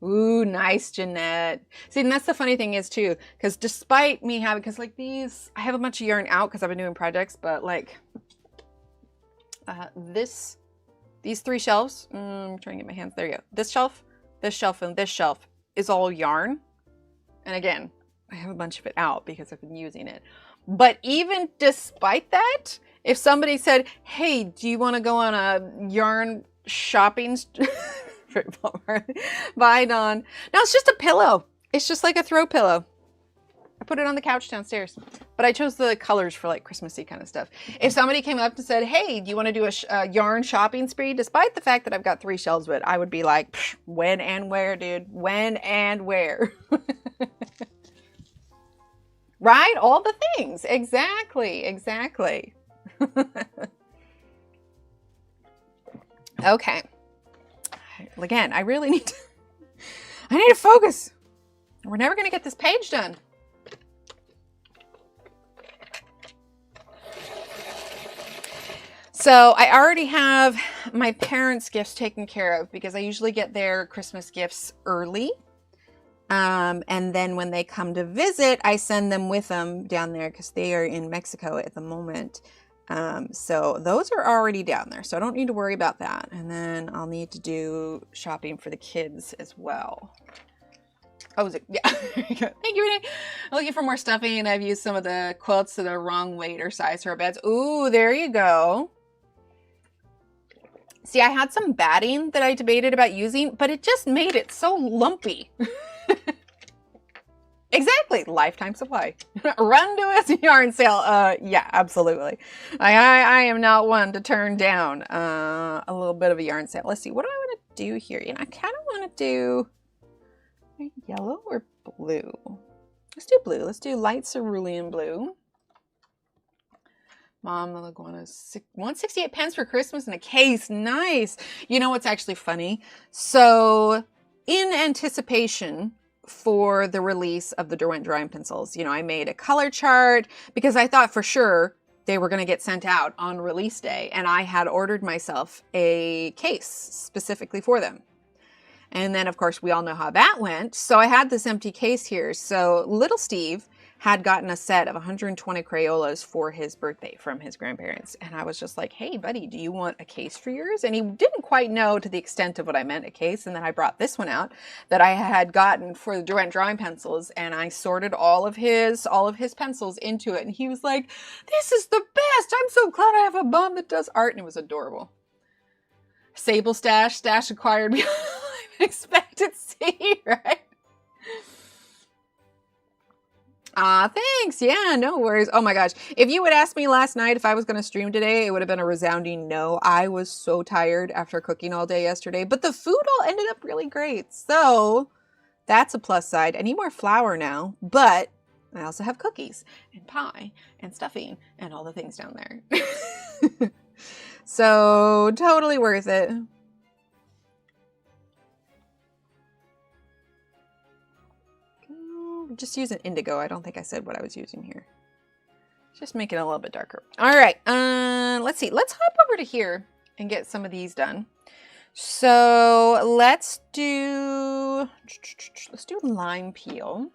Ooh, nice, Jeanette. See, and that's the funny thing is too, because despite me having, because like these, I have a bunch of yarn out because I've been doing projects, but like these 3 shelves, I'm trying to get my hands, there you go. This shelf, and this shelf is all yarn. And again, I have a bunch of it out because I've been using it. But even despite that, if somebody said, hey, do you want to go on a yarn shopping Bye, Dawn. No, it's just a pillow. It's just like a throw pillow. I put it on the couch downstairs, but I chose the colors for like Christmassy kind of stuff. If somebody came up and said, hey, do you want to do a yarn shopping spree? Despite the fact that I've got 3 shelves of it, I would be like, when and where, dude? When and where? Right? All the things. Exactly. Exactly. Okay. Again, I really need to, I need to focus. We're never going to get this page done. So I already have my parents' gifts taken care of because I usually get their Christmas gifts early. And then when they come to visit, I send them with them down there because they are in Mexico at the moment. So those are already down there, so I don't need to worry about that. And then I'll need to do shopping for the kids as well. Oh, is it? Yeah. Thank you, Renee. I'm looking for more stuffing. I've used some of the quilts that are wrong weight or size for our beds. Ooh, there you go. See, I had some batting that I debated about using, but it just made it so lumpy. Exactly. Lifetime supply. Run to a yarn sale. Yeah, absolutely. I am not one to turn down a little bit of a yarn sale. Let's see. What do I want to do here? You know, I kind of want to do yellow or blue. Let's do blue. Let's do light cerulean blue. Mom, the iguana, 168 pence for Christmas in a case. Nice. You know what's actually funny? So in anticipation for the release of the Derwent drawing pencils, you know, I made a color chart because I thought for sure they were going to get sent out on release day, and I had ordered myself a case specifically for them. And then, of course, we all know how that went. So I had this empty case here. So little Steve had gotten a set of 120 Crayolas for his birthday from his grandparents. And I was just like, hey, buddy, do you want a case for yours? And he didn't quite know to the extent of what I meant, a case. And then I brought this one out that I had gotten for the drawing pencils. And I sorted all of his pencils into it. And he was like, this is the best. I'm so glad I have a mom that does art. And it was adorable. Sable stash acquired me. Expectancy, right? Thanks. Yeah, no worries. Oh my gosh. If you would ask me last night if I was going to stream today, it would have been a resounding no. I was so tired after cooking all day yesterday, but the food all ended up really great. So that's a plus side. I need more flour now, but I also have cookies and pie and stuffing and all the things down there. So totally worth it. Just using indigo. I don't think I said what I was using here. Just make it a little bit darker. All right. Let's see. Let's hop over to here and get some of these done. So let's do lime peel.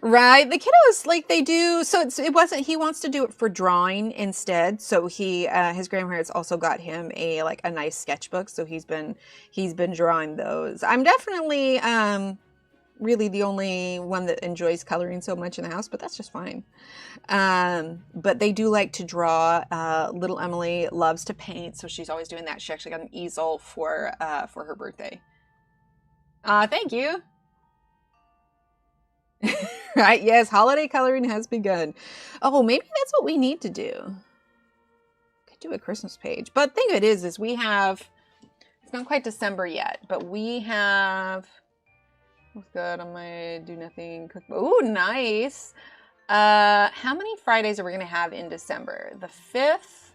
Right. The kiddos, like they do. So it wasn't, he wants to do it for drawing instead. So his grandparents also got him a nice sketchbook. So he's been drawing those. I'm definitely, really the only one that enjoys coloring so much in the house, but that's just fine. But they do like to draw. Little Emily loves to paint, so she's always doing that. She actually got an easel for her birthday. Thank you. Right, yes, holiday coloring has begun. Oh, maybe that's what we need to do. Could do a Christmas page. But the thing of it is we have, it's not quite December yet, but we have, what's good on my do nothing cookbook? Ooh, nice. How many Fridays are we going to have in December? The 5th.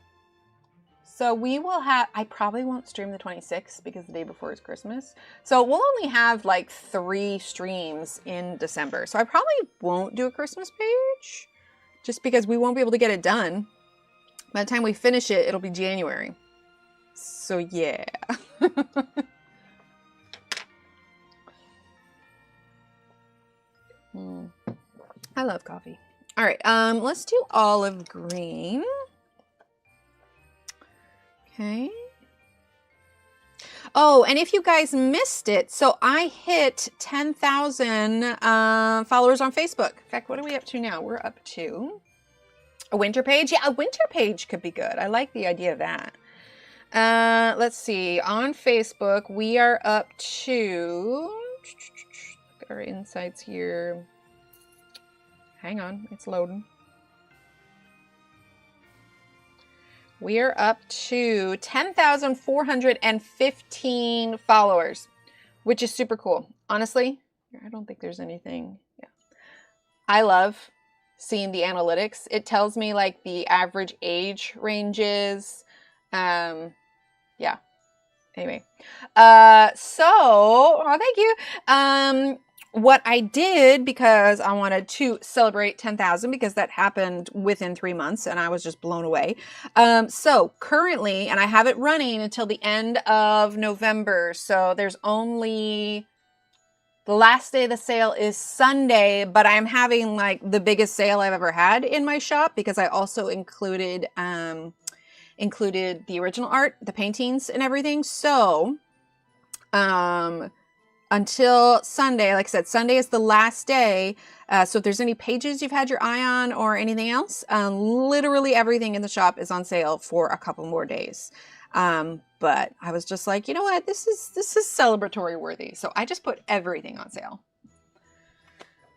So we will have, I probably won't stream the 26th because the day before is Christmas. So we'll only have 3 streams in December. So I probably won't do a Christmas page just because we won't be able to get it done. By the time we finish it, it'll be January. So yeah. I love coffee. All right, let's do olive green. Okay. Oh, and if you guys missed it, so I hit 10,000 followers on Facebook. In fact, what are we up to now? We're up to a winter page. Yeah, a winter page could be good. I like the idea of that. Let's see. On Facebook, we are up to, look at our insights here. Hang on, it's loading. We are up to 10,415 followers, which is super cool. Honestly, I don't think there's anything. Yeah. I love seeing the analytics. It tells me the average age ranges. Yeah. Anyway. Thank you. What I did, because I wanted to celebrate 10,000 because that happened within 3 months and I was just blown away. So currently, and I have it running until the end of November. So there's only, the last day of the sale is Sunday, but I'm having the biggest sale I've ever had in my shop because I also included the original art, the paintings and everything. So, until Sunday, like I said, Sunday is the last day. So if there's any pages you've had your eye on or anything else, literally everything in the shop is on sale for a couple more days. But I was just like, you know what? This is celebratory worthy. So I just put everything on sale.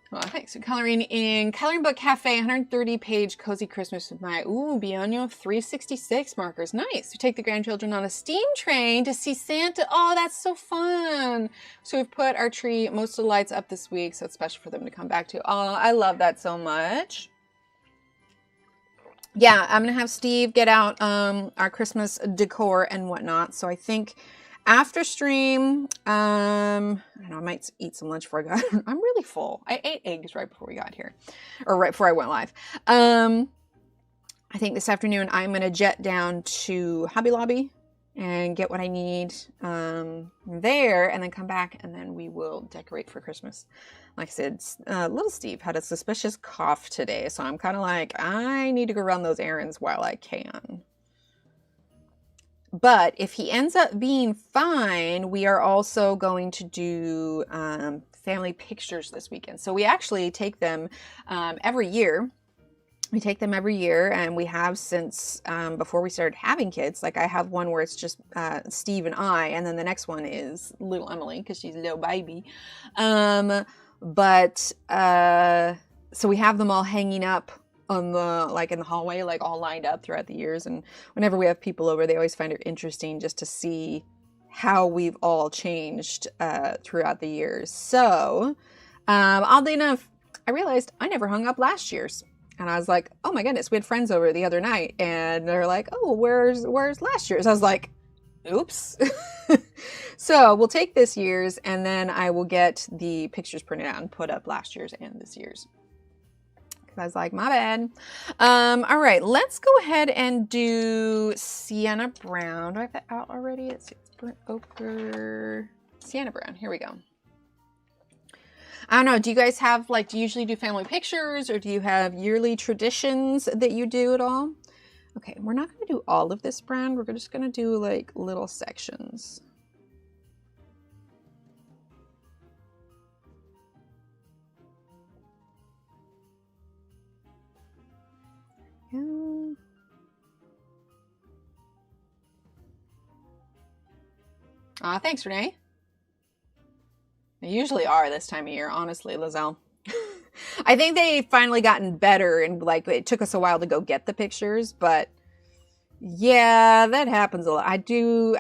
Well, thanks. So coloring in Coloring Book Cafe, 130-page cozy Christmas with my Bianno 366 markers. Nice. We take the grandchildren on a steam train to see Santa. Oh, that's so fun. So we've put our tree, most of the lights up this week, so it's special for them to come back to. Oh, I love that so much. Yeah, I'm going to have Steve get out our Christmas decor and whatnot. So I think after stream, I don't know, I might eat some lunch before I got. I'm really full. I ate eggs right before we got here, or right before I went live. I think this afternoon I'm gonna jet down to Hobby Lobby and get what I need there, and then come back, and then we will decorate for Christmas. Like I said, little Steve had a suspicious cough today, so I'm kind of like, I need to go run those errands while I can. But if he ends up being fine, we are also going to do family pictures this weekend. So we actually take them every year. We take them every year, and we have since before we started having kids. Like I have one where it's just Steve and I, and then the next one is little Emily because she's a little baby. So we have them all hanging up on the, like in the hallway, like all lined up throughout the years. And whenever we have people over, they always find it interesting just to see how we've all changed throughout the years. So oddly enough, I realized I never hung up last year's. And I was like, oh my goodness, we had friends over the other night, and they're like, oh, where's last year's? I was like, oops. So we'll take this year's, and then I will get the pictures printed out and put up last year's and this year's. I was like, my bad. All right, let's go ahead and do Sienna Brown. Do I have that out already? It's burnt ochre. Sienna Brown, here we go. I don't know, do you guys have, like, do you usually do family pictures, or do you have yearly traditions that you do at all? Okay, we're not going to do all of this brand. We're just going to do, like, little sections. Yeah. Thanks, Renee. They usually are this time of year, honestly, Lizelle. I think they've finally gotten better, and like it took us a while to go get the pictures, but yeah, that happens a lot. I do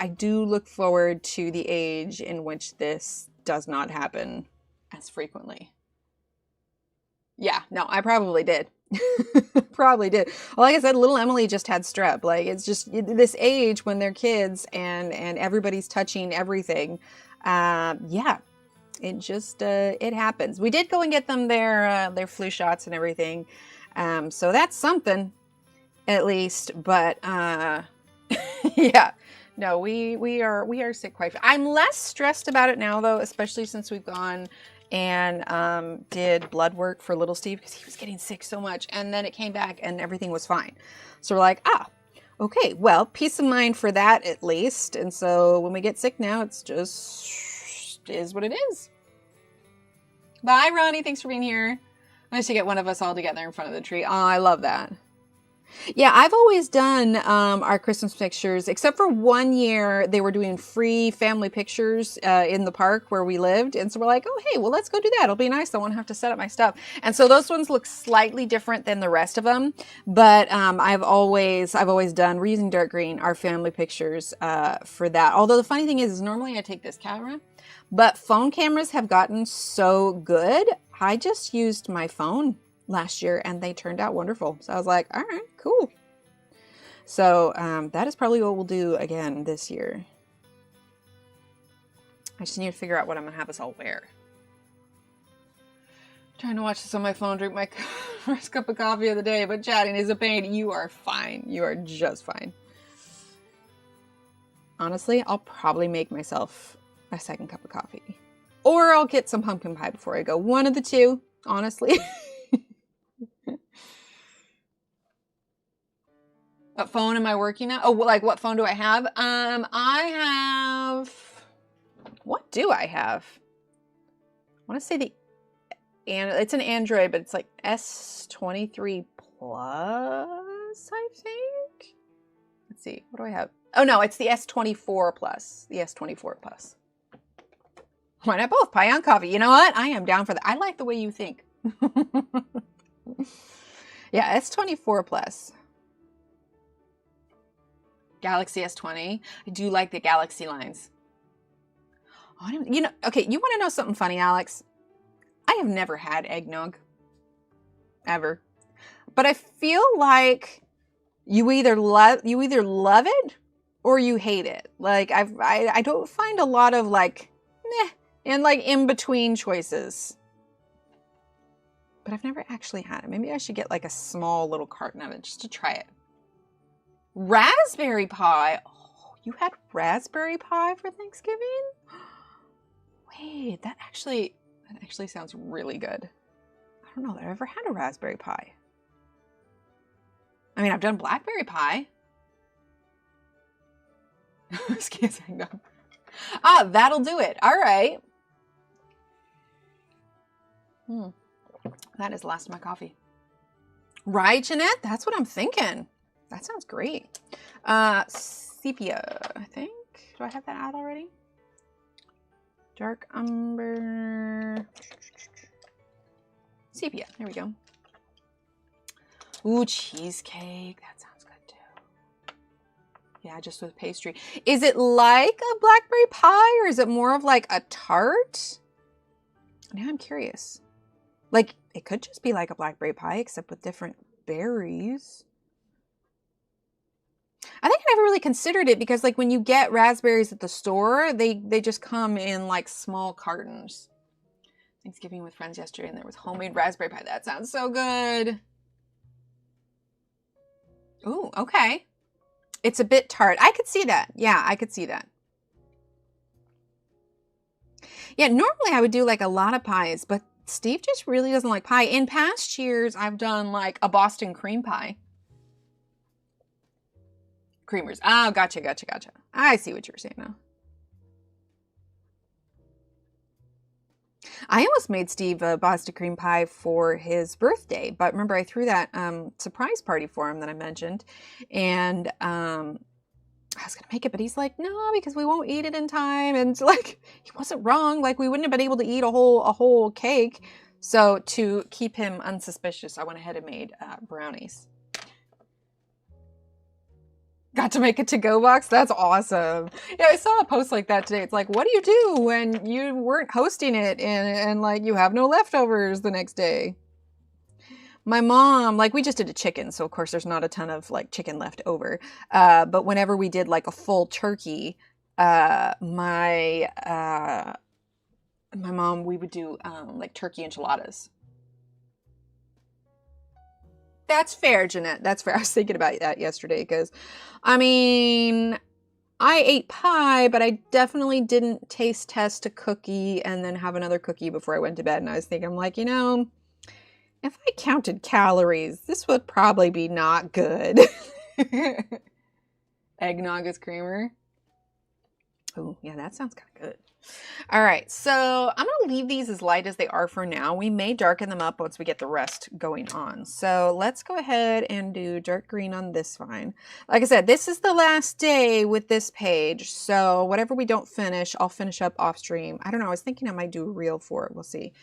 look forward to the age in which this does not happen as frequently. Yeah, no, I probably did. Probably did. Well, like I said, little Emily just had strep. Like, it's just this age when they're kids and everybody's touching everything. Yeah. It just, it happens. We did go and get them their flu shots and everything. So that's something, at least. But, yeah, no, we are sick quite. I'm less stressed about it now, though, especially since we've gone and did blood work for little Steve, because he was getting sick so much. And then it came back and everything was fine. So we're like, okay, well, peace of mind for that, at least. And so when we get sick now, it's just is what it is. Bye, Ronnie. Thanks for being here. Nice to get one of us all together in front of the tree. Oh, I love that. Yeah, I've always done our Christmas pictures, except for 1 year they were doing free family pictures in the park where we lived. And so we're like, oh, hey, well, let's go do that. It'll be nice. I won't have to set up my stuff. And so those ones look slightly different than the rest of them. But I've always done, we're using dark green, our family pictures for that. Although the funny thing is normally I take this camera, but phone cameras have gotten so good. I just used my phone last year and they turned out wonderful. So I was like, all right, cool. So that is probably what we'll do again this year. I just need to figure out what I'm gonna have us all wear. Trying to watch this on my phone, drink my first cup of coffee of the day, but chatting is a pain. You are fine. You are just fine. Honestly, I'll probably make myself a second cup of coffee. Or I'll get some pumpkin pie before I go. One of the two, honestly. What phone am I working at? Oh, like what phone do I have? I have... What do I have? I want to say it's an Android, but it's like S23 Plus, I think. Let's see. What do I have? Oh, no, it's the S24 Plus. The S24 Plus. Why not both? Pie on coffee. You know what? I am down for that. I like the way you think. Yeah, S24 Plus. Galaxy S20. I do like the Galaxy lines. Oh, you know, okay, you want to know something funny, Alex? I have never had eggnog. Ever. But I feel like you either love it or you hate it. Like I don't find a lot of like meh and like in between choices. But I've never actually had it. Maybe I should get like a small little carton of it just to try it. Raspberry pie. Oh, you had raspberry pie for Thanksgiving? Wait, that actually sounds really good. I don't know that I've ever had a raspberry pie. I mean, I've done blackberry pie. Excuse me. No. Ah, that'll do it. All right. That is the last of my coffee. Right, Jeanette? That's what I'm thinking. That sounds great. Sepia, I think. Do I have that out already? Dark umber. Sepia. There we go. Ooh, cheesecake. That sounds good too. Yeah, just with pastry. Is it like a blackberry pie or is it more of like a tart? Now I'm curious. Like, it could just be like a blackberry pie except with different berries. I think I never really considered it because like when you get raspberries at the store, they just come in like small cartons. Thanksgiving with friends yesterday and there was homemade raspberry pie. That sounds so good. Ooh, okay. It's a bit tart. I could see that. Yeah, I could see that. Yeah, normally I would do like a lot of pies, but Steve just really doesn't like pie. In past years, I've done like a Boston cream pie. Creamers. Oh, gotcha. I see what you're saying now. I almost made Steve a Boston cream pie for his birthday, but remember I threw that surprise party for him that I mentioned, and I was gonna make it, but he's like, no, because we won't eat it in time, and like he wasn't wrong. Like we wouldn't have been able to eat a whole cake. So to keep him unsuspicious, I went ahead and made brownies. Got to make a to-go box? That's awesome. Yeah, I saw a post like that today. It's like, what do you do when you weren't hosting it and like you have no leftovers the next day? My mom, like we just did a chicken, so of course there's not a ton of like chicken left over. But whenever we did like a full turkey, my mom, we would do like turkey enchiladas. That's fair, Jeanette. That's fair. I was thinking about that yesterday because, I mean, I ate pie, but I definitely didn't taste test a cookie and then have another cookie before I went to bed. And I was thinking, I'm like, you know, if I counted calories, this would probably be not good. Eggnog is creamer. Oh, yeah, that sounds kind of good. All right, so I'm going to leave these as light as they are for now. We may darken them up once we get the rest going on. So let's go ahead and do dark green on this vine. Like I said, this is the last day with this page. So whatever we don't finish, I'll finish up off stream. I don't know. I was thinking I might do a reel for it. We'll see.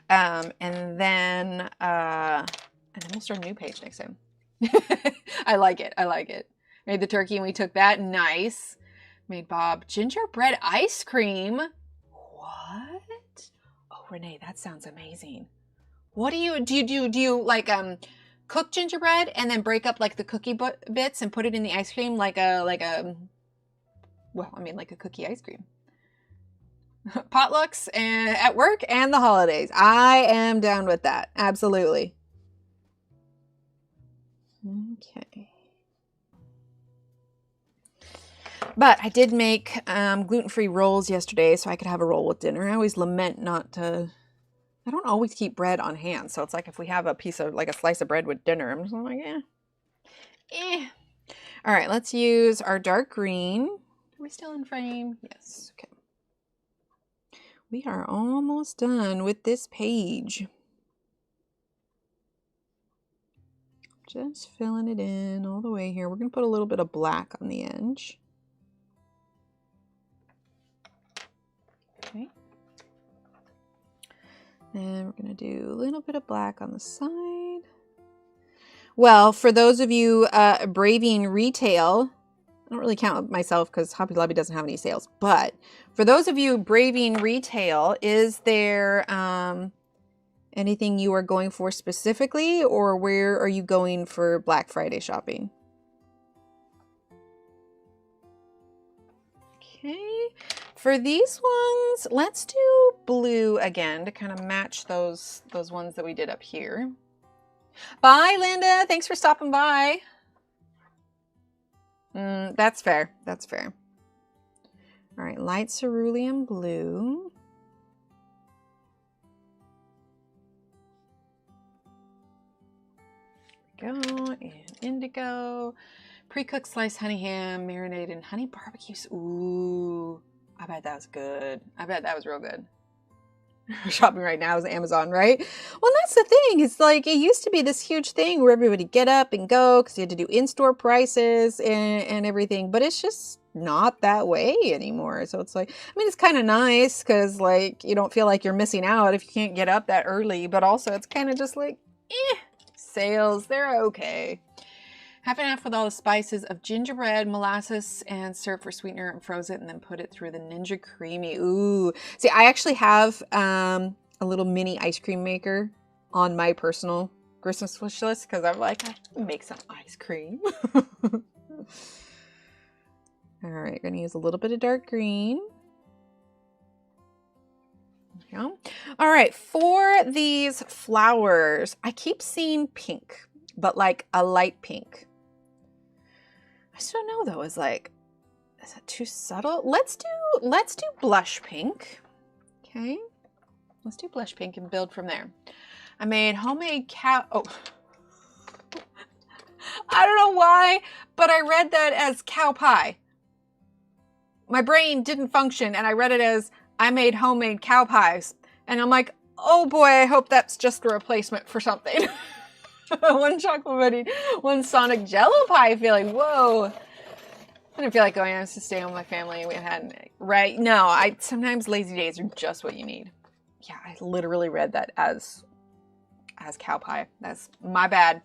And then we'll start a new page next time. I like it. I like it. Made the turkey and we took that. Nice. Made Bob gingerbread ice cream. What? Oh, Renee, that sounds amazing. What do you like cook gingerbread and then break up like the cookie bits and put it in the ice cream like a cookie ice cream? Potlucks and at work and the holidays. I am down with that. Absolutely. Okay. But I did make gluten-free rolls yesterday so I could have a roll with dinner. I always lament not to... I don't always keep bread on hand. So it's like if we have a piece of, like a slice of bread with dinner, I'm just like, eh. All right, let's use our dark green. Are we still in frame? Yes, okay. We are almost done with this page. Just filling it in all the way here. We're going to put a little bit of black on the edge. Okay. And we're going to do a little bit of black on the side. Well, for those of you braving retail, I don't really count myself because Hobby Lobby doesn't have any sales. But for those of you braving retail, is there anything you are going for specifically, or where are you going for Black Friday shopping? Okay, for these ones, let's do blue again to kind of match those ones that we did up here. Bye, Linda. Thanks for stopping by. That's fair. That's fair. All right, light cerulean blue. Go, and indigo. Pre-cooked sliced honey ham, marinated in honey barbecue. Ooh, I bet that was good. I bet that was real good. Shopping right now is Amazon, right? Well, that's the thing. It's like it used to be this huge thing where everybody get up and go because you had to do in-store prices and everything. But it's just not that way anymore. So it's like, I mean, it's kind of nice because like you don't feel like you're missing out if you can't get up that early. But also it's kind of just like, sales, they're okay. Half and half with all the spices of gingerbread, molasses, and syrup for sweetener, and froze it and then put it through the Ninja Creamy. Ooh. See, I actually have a little mini ice cream maker on my personal Christmas wish list because I'm like, I can make some ice cream. All right, gonna use a little bit of dark green. There we go. All right, for these flowers, I keep seeing pink, but like a light pink. I still don't know though. Is that too subtle? Let's do blush pink. Okay, let's do blush pink and build from there. I made homemade oh, I don't know why, but I read that as cow pie. My brain didn't function, and I read it as I made homemade cow pies, and I'm like, oh boy, I hope that's just a replacement for something. One chocolate pudding, one Sonic Jello pie feeling. Whoa. I didn't feel like going. I was to stay with my family. We had, right? No, sometimes lazy days are just what you need. Yeah, I literally read that as cow pie. That's my bad.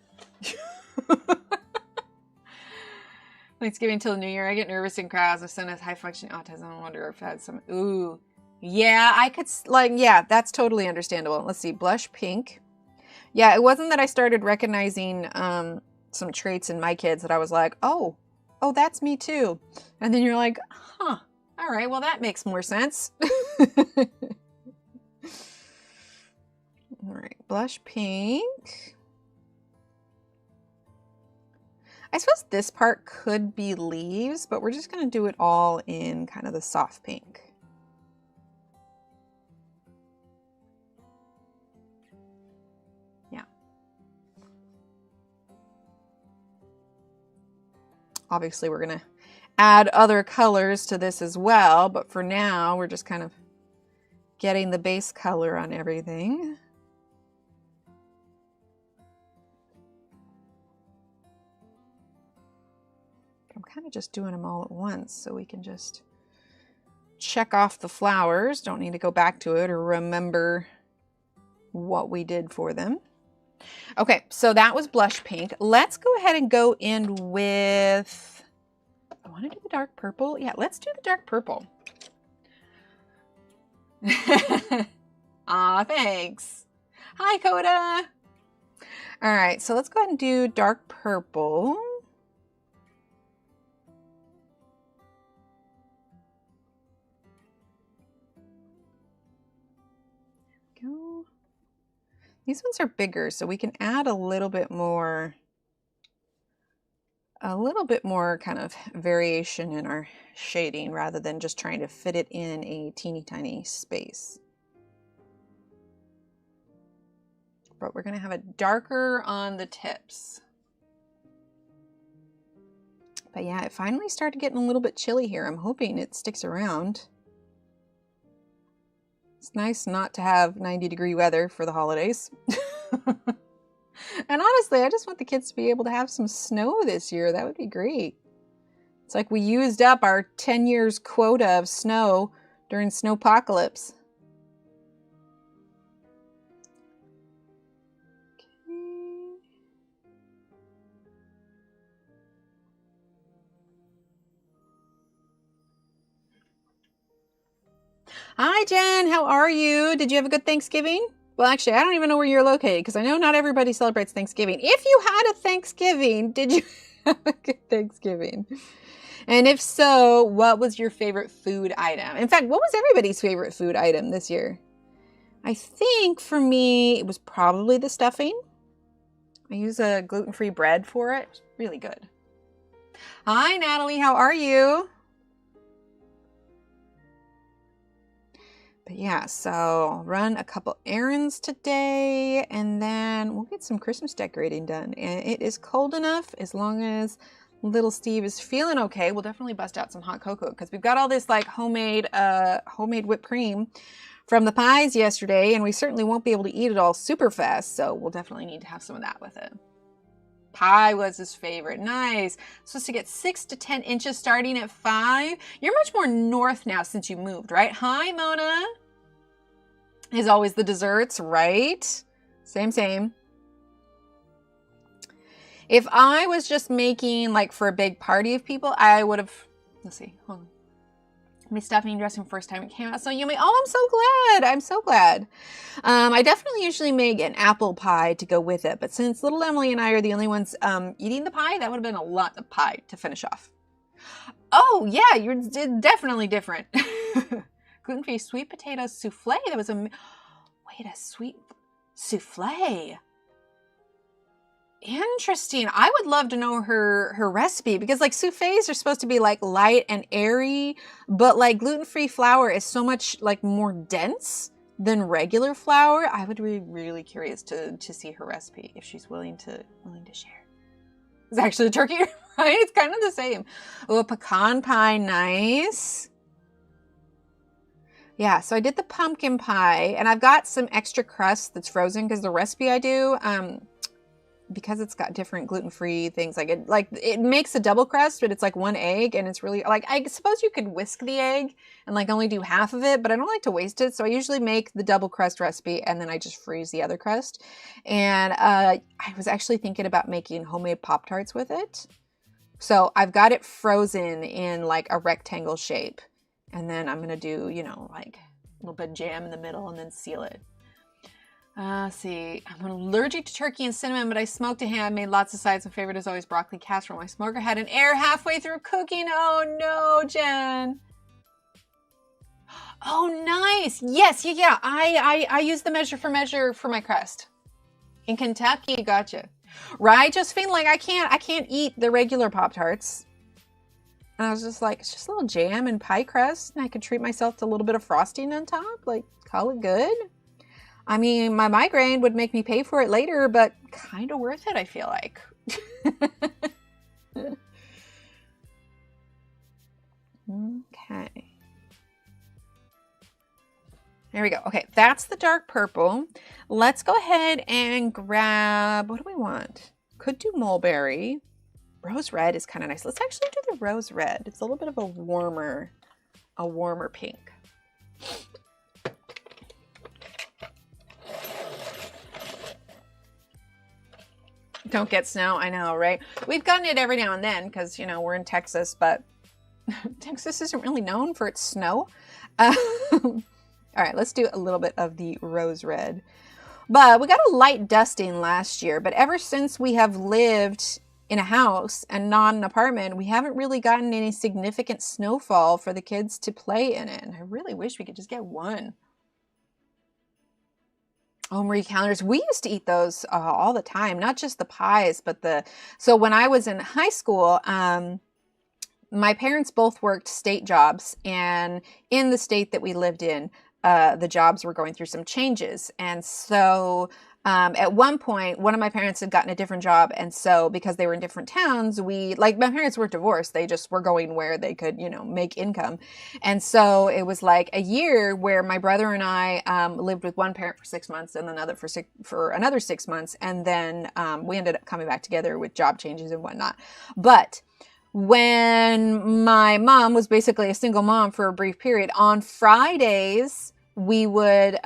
Thanksgiving till the new year. I get nervous in crowds. My son has high functioning autism. I wonder if I had some. Ooh. Yeah, I could, yeah, that's totally understandable. Let's see. Blush pink. Yeah, it wasn't that I started recognizing some traits in my kids that I was like, oh, that's me too. And then you're like, huh, all right, well, that makes more sense. All right, blush pink. I suppose this part could be leaves, but we're just going to do it all in kind of the soft pink. Obviously, we're going to add other colors to this as well, but for now, we're just kind of getting the base color on everything. I'm kind of just doing them all at once so we can just check off the flowers. Don't need to go back to it or remember what we did for them. Okay, so that was blush pink. Let's go ahead and go in with, I want to do the dark purple. Yeah, let's do the dark purple. Aw, thanks. Hi, Coda. All right, so let's go ahead and do dark purple. Go. These ones are bigger, so we can add a little bit more kind of variation in our shading rather than just trying to fit it in a teeny tiny space. But we're going to have it darker on the tips. But yeah, it finally started getting a little bit chilly here. I'm hoping it sticks around. It's nice not to have 90-degree weather for the holidays. And honestly, I just want the kids to be able to have some snow this year. That would be great. It's like we used up our 10 years quota of snow during snowpocalypse. Okay. Hi, Jen. How are you? Did you have a good Thanksgiving? Well, actually, I don't even know where you're located because I know not everybody celebrates Thanksgiving. If you had a Thanksgiving, did you have a good Thanksgiving? And if so, what was your favorite food item? In fact, what was everybody's favorite food item this year? I think for me, it was probably the stuffing. I use a gluten-free bread for it. It's really good. Hi, Natalie. How are you? But yeah, so I'll run a couple errands today, and then we'll get some Christmas decorating done. And it is cold enough, as long as little Steve is feeling okay, we'll definitely bust out some hot cocoa, because we've got all this like homemade whipped cream from the pies yesterday, and we certainly won't be able to eat it all super fast, so we'll definitely need to have some of that with it. Pie was his favorite. Nice. Supposed to get 6 to 10 inches starting at 5. You're much more north now since you moved, right? Hi, Mona. Is always the desserts, right? Same. If I was just making like for a big party of people, I would have, let's see, hold on. My stuffing dressing first time it came out so yummy. Oh, I'm so glad. I'm so glad. I definitely usually make an apple pie to go with it, but since little Emily and I are the only ones eating the pie, that would have been a lot of pie to finish off. Oh yeah, you're definitely different. Gluten-free sweet potato souffle. That was a sweet souffle. Interesting. I would love to know her recipe, because like souffles are supposed to be like light and airy, but like gluten-free flour is so much like more dense than regular flour. I would be really curious to see her recipe if she's willing to share. It's actually a turkey, right? It's kind of the same. Oh, pecan pie, nice. Yeah, so I did the pumpkin pie, and I've got some extra crust that's frozen because the recipe I do, because it's got different gluten-free things, it makes a double crust, but it's like one egg, and it's really like, I suppose you could whisk the egg and like only do half of it, but I don't like to waste it, so I usually make the double crust recipe and then I just freeze the other crust. And I was actually thinking about making homemade Pop-Tarts with it, so I've got it frozen in like a rectangle shape, and then I'm gonna do, you know, like a little bit of jam in the middle and then seal it. Let's see, I'm allergic to turkey and cinnamon, but I smoked a ham, made lots of sides. My favorite is always broccoli casserole. My smoker had an error halfway through cooking. Oh no, Jen. Oh, nice. Yes, yeah. I use the measure for my crust. In Kentucky, gotcha. Right, Josephine, like I can't eat the regular Pop-Tarts. And I was just like, it's just a little jam and pie crust, and I could treat myself to a little bit of frosting on top, like call it good. I mean, my migraine would make me pay for it later, but kind of worth it, I feel like. Okay. There we go. Okay, that's the dark purple. Let's go ahead and grab, what do we want? Could do mulberry. Rose red is kind of nice. Let's actually do the rose red. It's a little bit of a warmer pink. Don't get snow. I know, right? We've gotten it every now and then because, you know, we're in Texas, but Texas isn't really known for its snow. All right, let's do a little bit of the rose red. But we got a light dusting last year, but ever since we have lived in a house and not an apartment, we haven't really gotten any significant snowfall for the kids to play in it. And I really wish we could just get one. Oh, Marie calendars. We used to eat those all the time, not just the pies, but so when I was in high school, my parents both worked state jobs, and in the state that we lived in, the jobs were going through some changes. And so at one point, one of my parents had gotten a different job. And so because they were in different towns, my parents were divorced. They just were going where they could, you know, make income. And so it was like a year where my brother and I lived with one parent for 6 months and another for another 6 months. And then we ended up coming back together with job changes and whatnot. But when my mom was basically a single mom for a brief period, on Fridays, we would,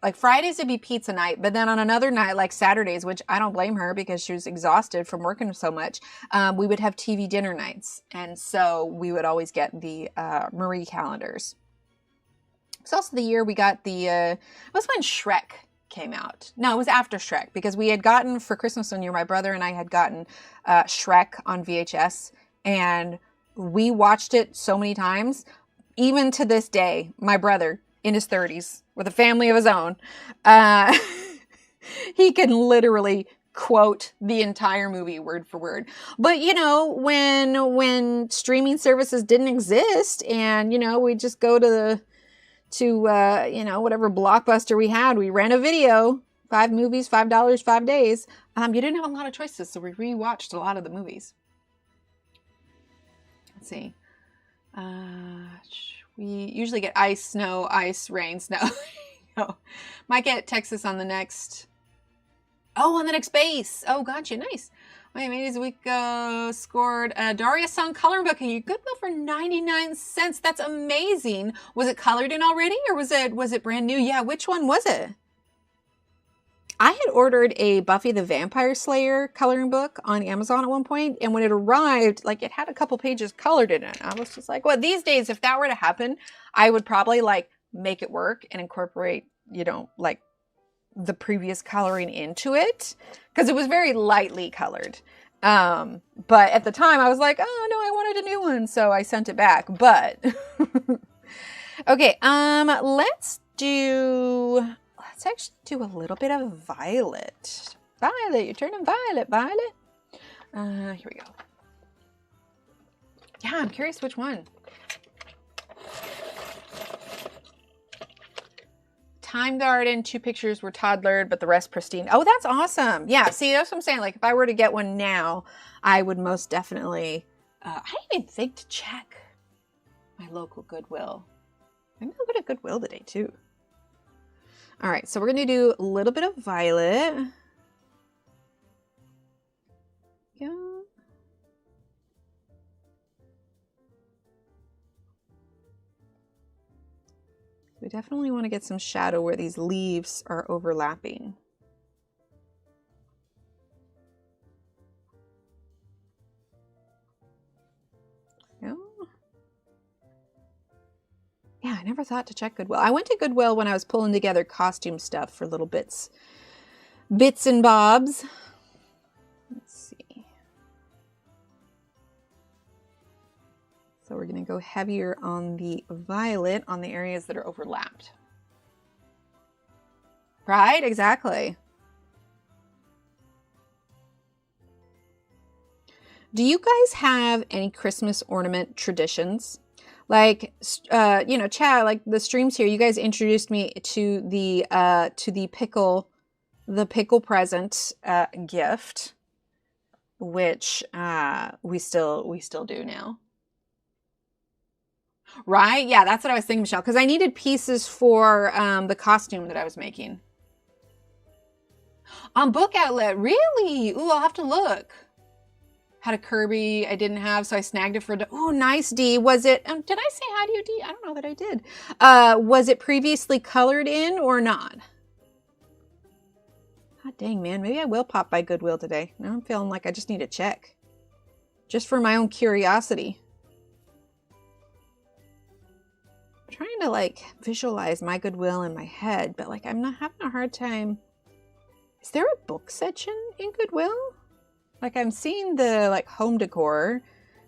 like Fridays it'd be pizza night, but then on another night, like Saturdays, which I don't blame her because she was exhausted from working so much, we would have TV dinner nights. And so we would always get the Marie calendars. It's also the year we got it was when Shrek came out. No, it was after Shrek, because we had gotten for Christmas one year, my brother and I had gotten Shrek on VHS, and we watched it so many times. Even to this day, my brother in his 30s with a family of his own, he can literally quote the entire movie word for word. But you know, when streaming services didn't exist, and you know, we just go to you know, whatever Blockbuster we had, we rent a video, 5 movies, $5, 5 days. You didn't have a lot of choices, so we rewatched a lot of the movies. Let's see. We usually get ice, snow, ice, rain, snow. No. Might get Texas on the next. Oh, on the next base. Oh, gotcha. Nice. Wait, maybe this week scored Darius Song coloring book and you Goodwill for 99 cents. That's amazing. Was it colored in already, or was it brand new? Yeah, which one was it? I had ordered a Buffy the Vampire Slayer coloring book on Amazon at one point, and when it arrived, like, it had a couple pages colored in it. I was just like, well, these days, if that were to happen, I would probably like make it work and incorporate, you know, like the previous coloring into it, because it was very lightly colored. But at the time I was like, oh no, I wanted a new one, so I sent it back. But okay, let's actually do a little bit of Violet. Violet, you're turning violet, Violet. Here we go. Yeah, I'm curious which one. Time Garden, 2 pictures were toddlered, but the rest pristine. Oh, that's awesome. Yeah, see, that's what I'm saying. Like, if I were to get one now, I would most definitely, I didn't even think to check my local Goodwill. Maybe I'll go to Goodwill today, too. All right, so we're going to do a little bit of Violet. Yeah. We definitely want to get some shadow where these leaves are overlapping. Yeah, I never thought to check Goodwill. I went to Goodwill when I was pulling together costume stuff for little bits and bobs. Let's see. So we're going to go heavier on the violet on the areas that are overlapped. Right? Exactly. Do you guys have any Christmas ornament traditions? Like, you know, Chad, like the streams here, you guys introduced me to the pickle present gift, which we still do now. Right? Yeah, that's what I was thinking, Michelle, because I needed pieces for the costume that I was making. On Book Outlet, really? Ooh, I'll have to look. Had a Kirby I didn't have, so I snagged it for, oh, nice, D. Was it, did I say hi to you, D? I don't know that I did. Was it previously colored in or not? God dang, man. Maybe I will pop by Goodwill today. Now I'm feeling like I just need to check. Just for my own curiosity. I'm trying to, like, visualize my Goodwill in my head, but, like, I'm not having a hard time. Is there a book section in Goodwill? Like, I'm seeing the, like, home decor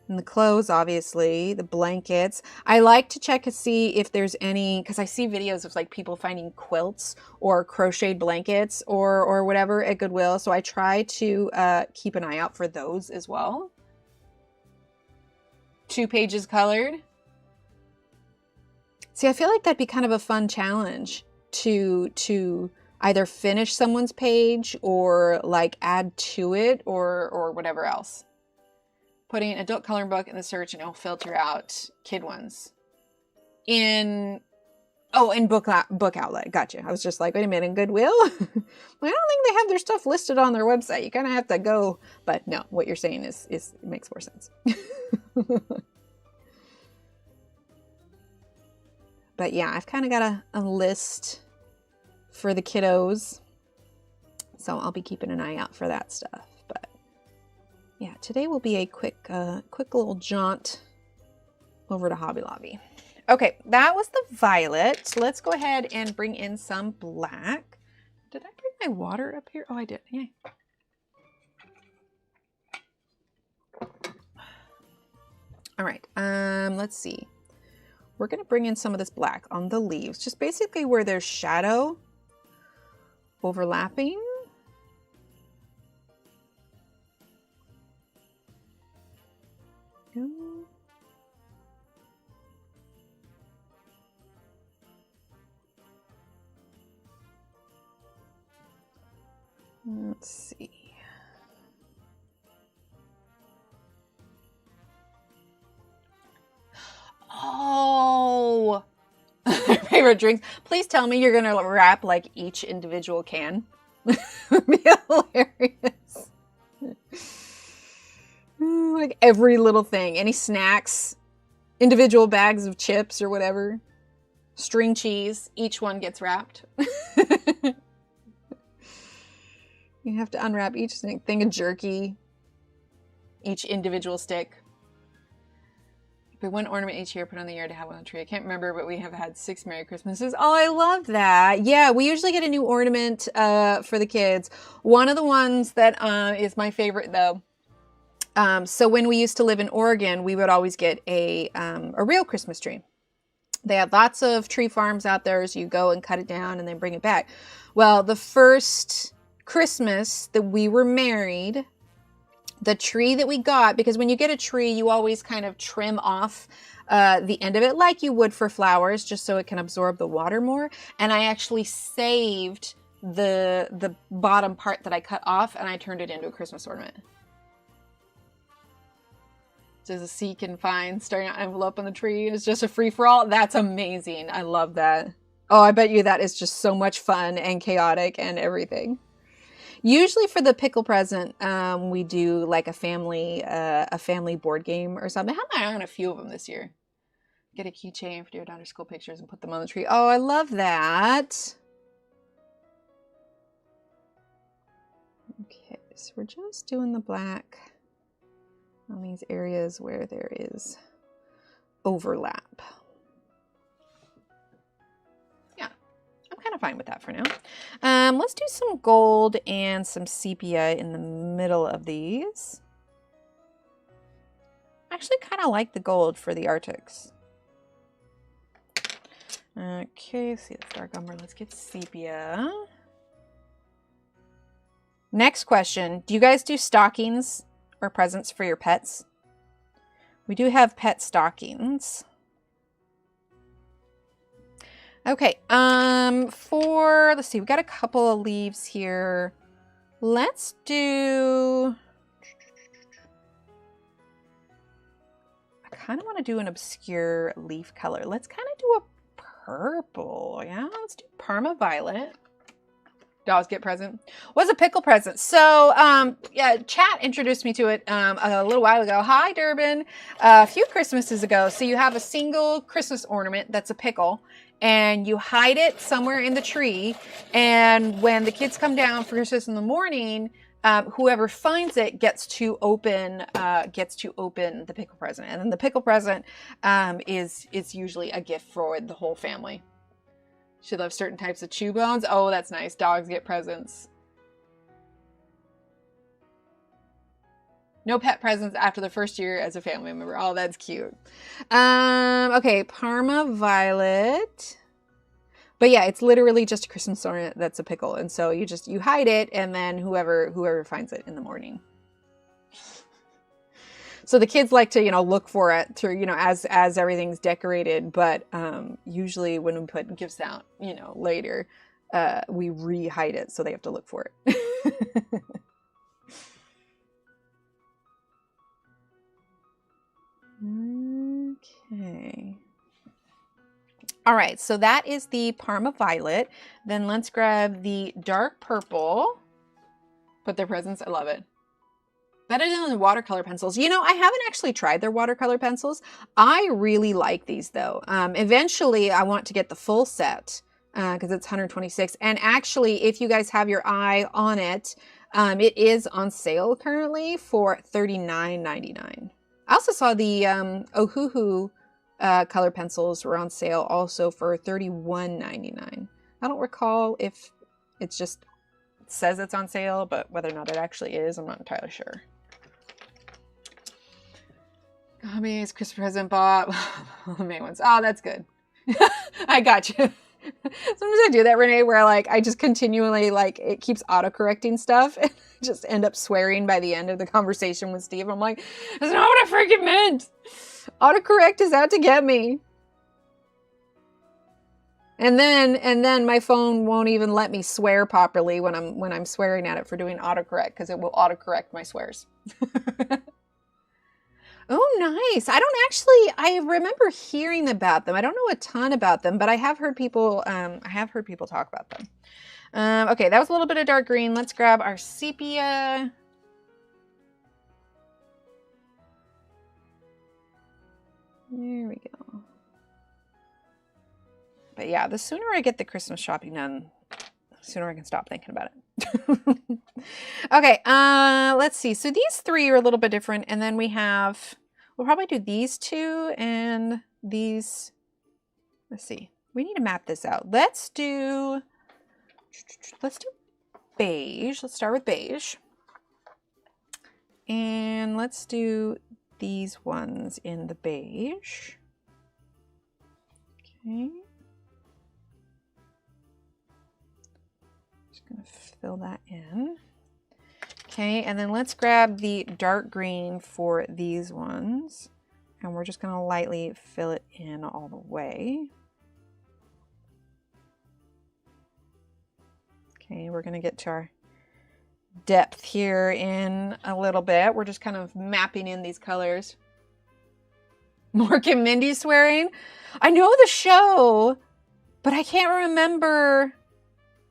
and the clothes, obviously, the blankets. I like to check to see if there's any, because I see videos of, like, people finding quilts or crocheted blankets or whatever at Goodwill. So I try to keep an eye out for those as well. 2 pages colored. See, I feel like that'd be kind of a fun challenge to either finish someone's page or like add to it or whatever else. Putting adult coloring book in the search and it'll filter out kid ones. In book outlet. Gotcha. I was just like, wait a minute, in Goodwill? I don't think they have their stuff listed on their website. You kind of have to go. But no, what you're saying is it makes more sense. But yeah, I've kind of got a list for the kiddos, so I'll be keeping an eye out for that stuff. But yeah, today will be a quick little jaunt over to Hobby Lobby. Okay, that was the violet. Let's go ahead and bring in some black. Did I bring my water up here? Oh, I did. Yay. All right, let's see. We're gonna bring in some of this black on the leaves, just basically where there's shadow overlapping. Let's see. Oh, favorite drinks. Please tell me you're gonna wrap like each individual can. That'd be hilarious. Like every little thing. Any snacks, individual bags of chips or whatever. String cheese. Each one gets wrapped. You have to unwrap each thing of jerky. Each individual stick. But one ornament each year put on the yard to have on the tree. I can't remember, but we have had 6 Merry Christmases. Oh, I love that. Yeah, we usually get a new ornament for the kids. One of the ones that is my favorite, though. So when we used to live in Oregon, we would always get a real Christmas tree. They have lots of tree farms out there, so you go and cut it down and then bring it back. Well, the first Christmas that we were married, the tree that we got, because when you get a tree, you always kind of trim off the end of it like you would for flowers, just so it can absorb the water more. And I actually saved the bottom part that I cut off, and I turned it into a Christmas ornament. There's a seek and find starting out envelope on the tree, and it's just a free-for-all. That's amazing. I love that. Oh, I bet you that is just so much fun and chaotic and everything. Usually for the pickle present, we do like a family board game or something. How am I on a few of them this year? Get a keychain for your daughter's school pictures and put them on the tree. Oh, I love that. Okay, so we're just doing the black on these areas where there is overlap. Kind of fine with that for now. Let's do some gold and some sepia in the middle of these. I actually kind of like the gold for the Arrtx. Okay, see that's dark umber. Let's get sepia. Next question. Do you guys do stockings or presents for your pets? We do have pet stockings. Okay, let's see, we got a couple of leaves here. Let's do, I kind of want to do an obscure leaf color. Let's kind of do a purple. Yeah, let's do Parma Violet. Dogs get present. What's a pickle present? So, yeah, chat introduced me to it a little while ago. Hi, Durbin. A few Christmases ago. So you have a single Christmas ornament that's a pickle, and you hide it somewhere in the tree. And when the kids come down for Christmas in the morning, whoever finds it gets to open the pickle present. And then the pickle present is usually a gift for the whole family. She loves certain types of chew bones. Oh, that's nice. Dogs get presents. No pet presents after the first year as a family member. Oh, that's cute. Okay, Parma Violet. But yeah, it's literally just a Christmas ornament that's a pickle. And so you hide it, and then whoever finds it in the morning. So the kids like to, look for it through, as everything's decorated. But usually when we put gifts out, later, we re-hide it. So they have to look for it. Okay. All right. So that is the Parma Violet. Then let's grab the dark purple. Put their presents. I love it. Better than the watercolor pencils. I haven't actually tried their watercolor pencils. I really like these though. Eventually I want to get the full set because it's 126. And actually, if you guys have your eye on it, it is on sale currently for $39.99. I also saw the Ohuhu color pencils were on sale also for $31.99. I don't recall if it's just says it's on sale, but whether or not it actually is, I'm not entirely sure. Got me his Christmas present bought. The main ones. Oh, that's good. I got you. Sometimes I do that, Renee, where like I just continually like it keeps autocorrecting stuff and just end up swearing by the end of the conversation with Steve. I'm like, that's not what I freaking meant. Autocorrect is out to get me. And then my phone won't even let me swear properly when I'm swearing at it for doing autocorrect, because it will autocorrect my swears. Oh, nice. I remember hearing about them. I don't know a ton about them, but I have heard people talk about them. Okay, that was a little bit of dark green. Let's grab our sepia. There we go. But yeah, the sooner I get the Christmas shopping done, the sooner I can stop thinking about it. Okay, let's see. So these three are a little bit different, and then we'll probably do these two and these. Let's see. We need to map this out. Let's do beige. Let's start with beige. And let's do these ones in the beige. Okay. Just gonna fill that in. Okay, and then let's grab the dark green for these ones. And we're just gonna lightly fill it in all the way. Okay, we're gonna get to our depth here in a little bit. We're just kind of mapping in these colors. Mork and Mindy swearing. I know the show, but I can't remember.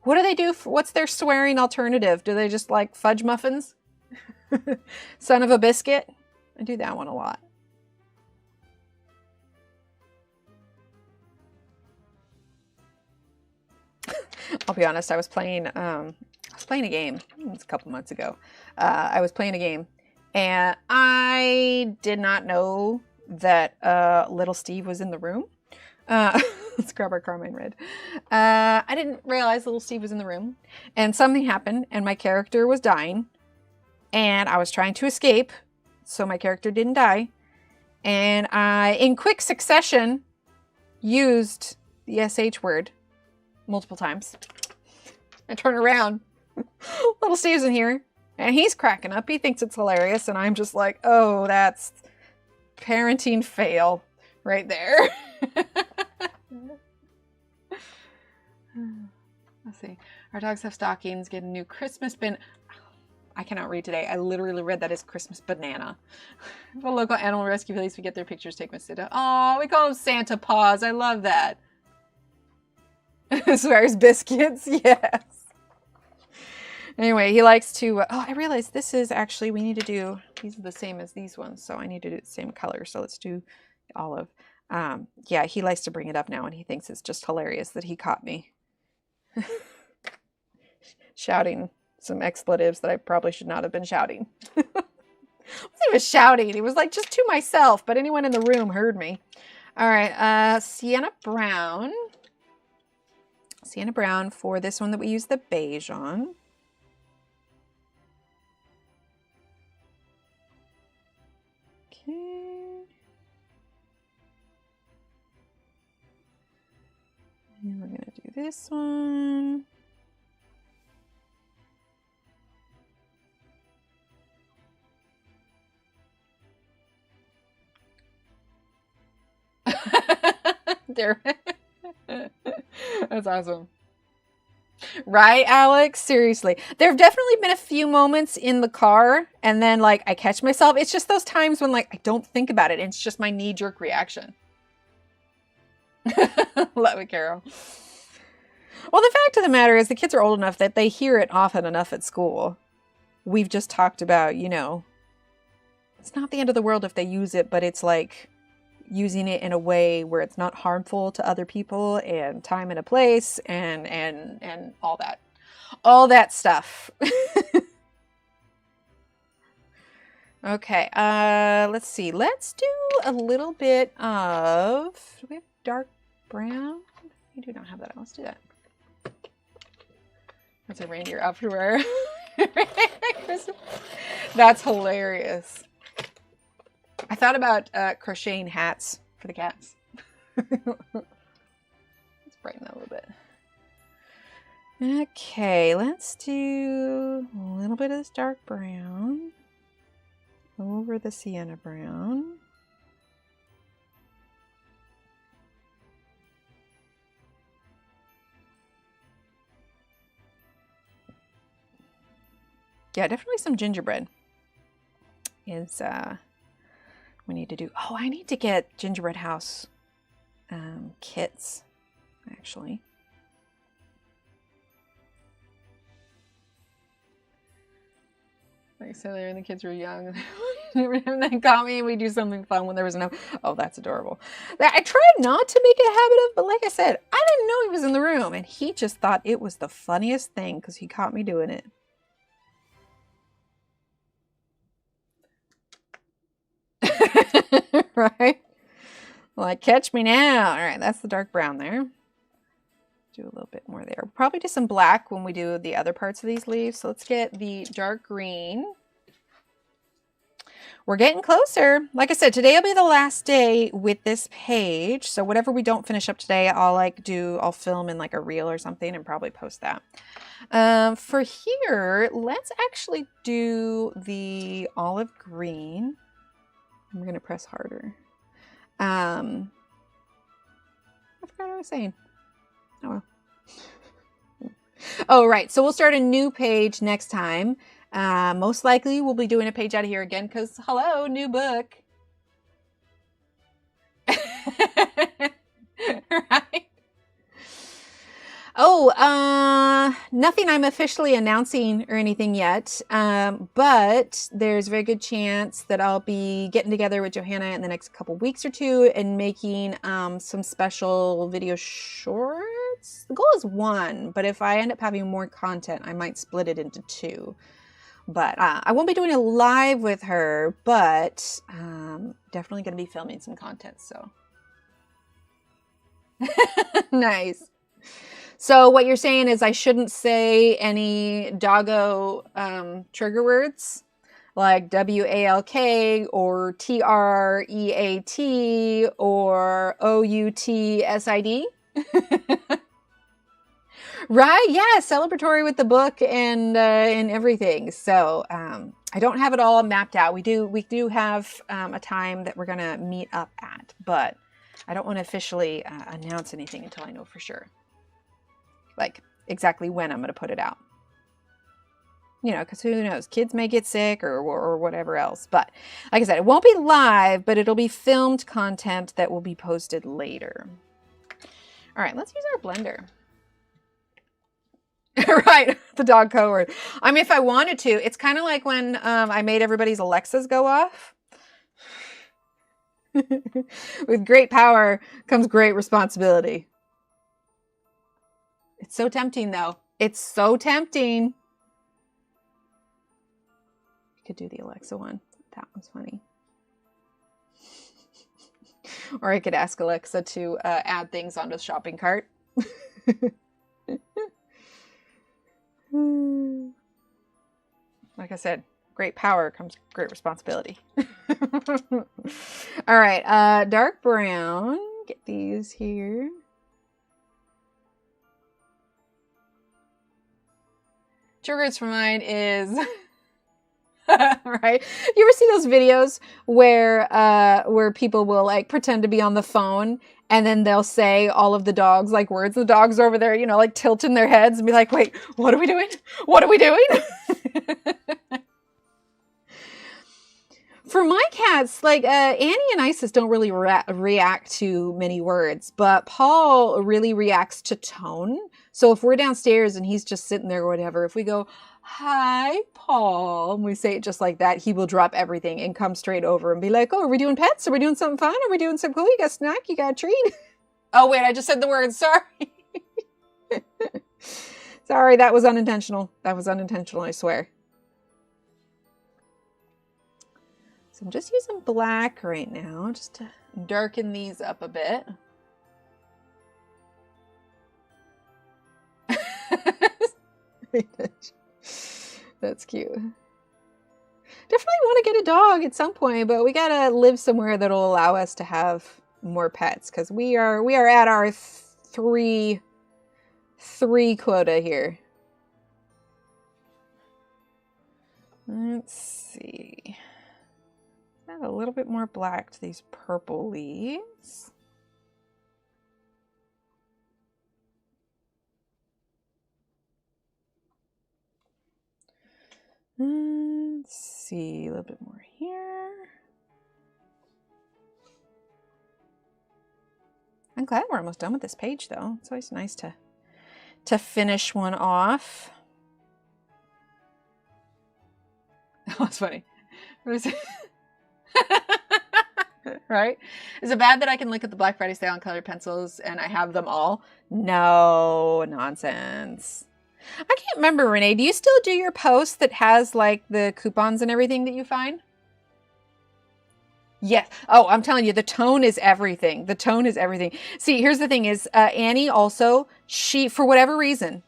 What do they do? What's their swearing alternative? Do they just like fudge muffins? Son of a biscuit? I do that one a lot. I'll be honest, I was playing a game. It's a couple months ago. I was playing a game, and I did not know that little Steve was in the room. Let's grab our Carmine Red. I didn't realize little Steve was in the room, and something happened, and my character was dying, and I was trying to escape, so my character didn't die, and I, in quick succession, used the SH word multiple times. I turn around, little Steve's in here, and he's cracking up. He thinks it's hilarious, and I'm just like, oh, that's parenting fail right there. Let's see. Our dogs have stockings. Get a new Christmas bin. I cannot read today. I literally read that as Christmas banana. If a local animal rescue police would get their pictures taken with Santa. Oh, we call them Santa Paws. I love that. Swears biscuits. Yes. Anyway, he likes to... oh, I realized this is actually... we need to do... these are the same as these ones, so I need to do the same color. So let's do olive. Yeah, he likes to bring it up now, and he thinks it's just hilarious that he caught me shouting some expletives that I probably should not have been shouting. He was shouting. He was like just to myself, but anyone in the room heard me. All right, Sienna Brown. Sienna Brown for this one that we use the beige on. Okay. And we're going to do this one. There. That's awesome. Right, Alex? Seriously. There have definitely been a few moments in the car, and then, like, I catch myself. It's just those times when, like, I don't think about it, and it's just my knee-jerk reaction. Love it, Carol. Well, the fact of the matter is the kids are old enough that they hear it often enough at school. We've just talked about, you know, it's not the end of the world if they use it, but it's like using it in a way where it's not harmful to other people, and time and a place, and all that stuff. Okay, let's see. Let's do a little bit of, do we have dark brown? We do not have that. Let's do that. That's a reindeer afterwear. That's hilarious. I thought about crocheting hats for the cats. Let's brighten that a little bit. Okay, let's do a little bit of this dark brown over the sienna brown. Yeah, definitely some gingerbread is we need to do. Oh, I need to get gingerbread house kits, actually. Like I said, when the kids were young, and they got me and we do something fun when there was no. Oh, that's adorable. I tried not to make it a habit of, but like I said, I didn't know he was in the room, and he just thought it was the funniest thing because he caught me doing it. Right? Like, catch me now. All right, that's the dark brown there. Do a little bit more there. We'll probably do some black when we do the other parts of these leaves. So let's get the dark green. We're getting closer. Like I said, today will be the last day with this page. So whatever we don't finish up today, I'll film in like a reel or something and probably post that. For here, let's actually do the olive green. I'm going to press harder. I forgot what I was saying. Oh, well. Oh, right. So we'll start a new page next time. Most likely we'll be doing a page out of here again because, hello, new book. Right? Oh, nothing I'm officially announcing or anything yet, but there's a very good chance that I'll be getting together with Johanna in the next couple weeks or two and making some special video shorts. The goal is 1, but if I end up having more content, I might split it into 2. But I won't be doing a live with her, but definitely going to be filming some content, so. Nice. So what you're saying is I shouldn't say any doggo trigger words like WALK or TREAT or OUTSID? Right? Yeah, celebratory with the book and everything. So I don't have it all mapped out. We do have a time that we're going to meet up at, but I don't want to officially announce anything until I know for sure. Like exactly when I'm going to put it out. You know, because who knows? Kids may get sick or whatever else. But like I said, it won't be live, but it'll be filmed content that will be posted later. All right, let's use our blender. Right, the dog code word. I mean, if I wanted to, it's kind of like when I made everybody's Alexas go off. With great power comes great responsibility. It's so tempting, though. It's so tempting. You could do the Alexa one. That one's funny. Or I could ask Alexa to add things onto the shopping cart. Like I said, great power comes great responsibility. All right, dark brown. Get these here. Triggers for mine is right. You ever see those videos where people will like pretend to be on the phone and then they'll say all of the dogs like words. The dogs are over there, you know, like tilting their heads and be like, "Wait, what are we doing? What are we doing?" For my cats, like Annie and Isis don't really react to many words, but Paul really reacts to tone. So if we're downstairs and he's just sitting there or whatever, if we go, "Hi, Paul," and we say it just like that, he will drop everything and come straight over and be like, "Oh, are we doing pets? Are we doing something fun? Are we doing something cool? You got a snack? You got a treat?" Oh, wait, I just said the word. Sorry. Sorry, that was unintentional. That was unintentional, I swear. So I'm just using black right now just to darken these up a bit. That's cute. Definitely want to get a dog at some point, but we got to live somewhere that'll allow us to have more pets, because we are at our three quota here. Let's see. Add a little bit more black to these purple leaves. Let's see, a little bit more here. I'm glad we're almost done with this page, though. It's always nice to finish one off. Oh, it's funny. What is it? Right? Is it bad that I can look at the Black Friday sale on colored pencils and I have them all? No, nonsense. I can't remember, Renee. Do you still do your post that has like the coupons and everything that you find? Yes. Oh, I'm telling you, the tone is everything. The tone is everything. See, here's the thing is, Annie also, she, for whatever reason,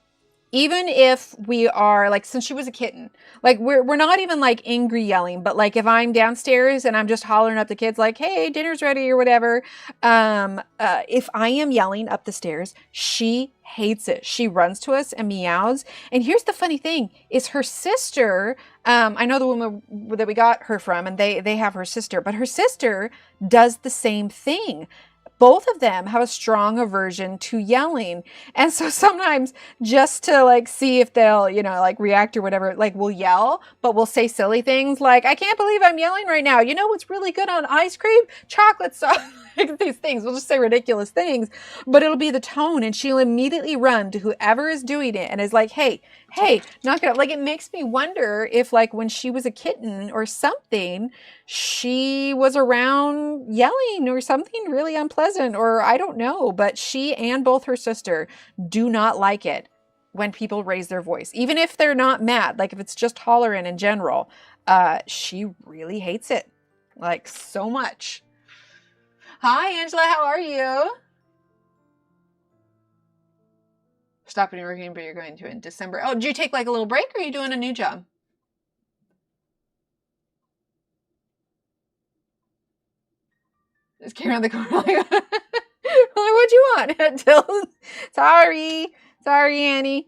even if we are like, since she was a kitten, like we're not even like angry yelling, but like if I'm downstairs and I'm just hollering up the kids like, hey, dinner's ready or whatever. If I am yelling up the stairs, she hates it. She runs to us and meows. And here's the funny thing is her sister, I know the woman that we got her from, and they have her sister, but her sister does the same thing. Both of them have a strong aversion to yelling. And so sometimes just to like see if they'll, you know, like react or whatever, like we'll yell, but we'll say silly things like, I can't believe I'm yelling right now. You know what's really good on ice cream? Chocolate sauce. Like these things. We'll just say ridiculous things, but it'll be the tone, and she'll immediately run to whoever is doing it and is like, hey, knock it up. Like it makes me wonder if like when she was a kitten or something, she was around yelling or something really unpleasant, or I don't know, but she and both her sister do not like it when people raise their voice, even if they're not mad, like if it's just hollering in general. She really hates it, like so much. Hi, Angela, how are you? Stopping working, but you're going to in December. Oh, did you take like a little break, or are you doing a new job? Just came around the corner like, what'd you want? Sorry, Annie.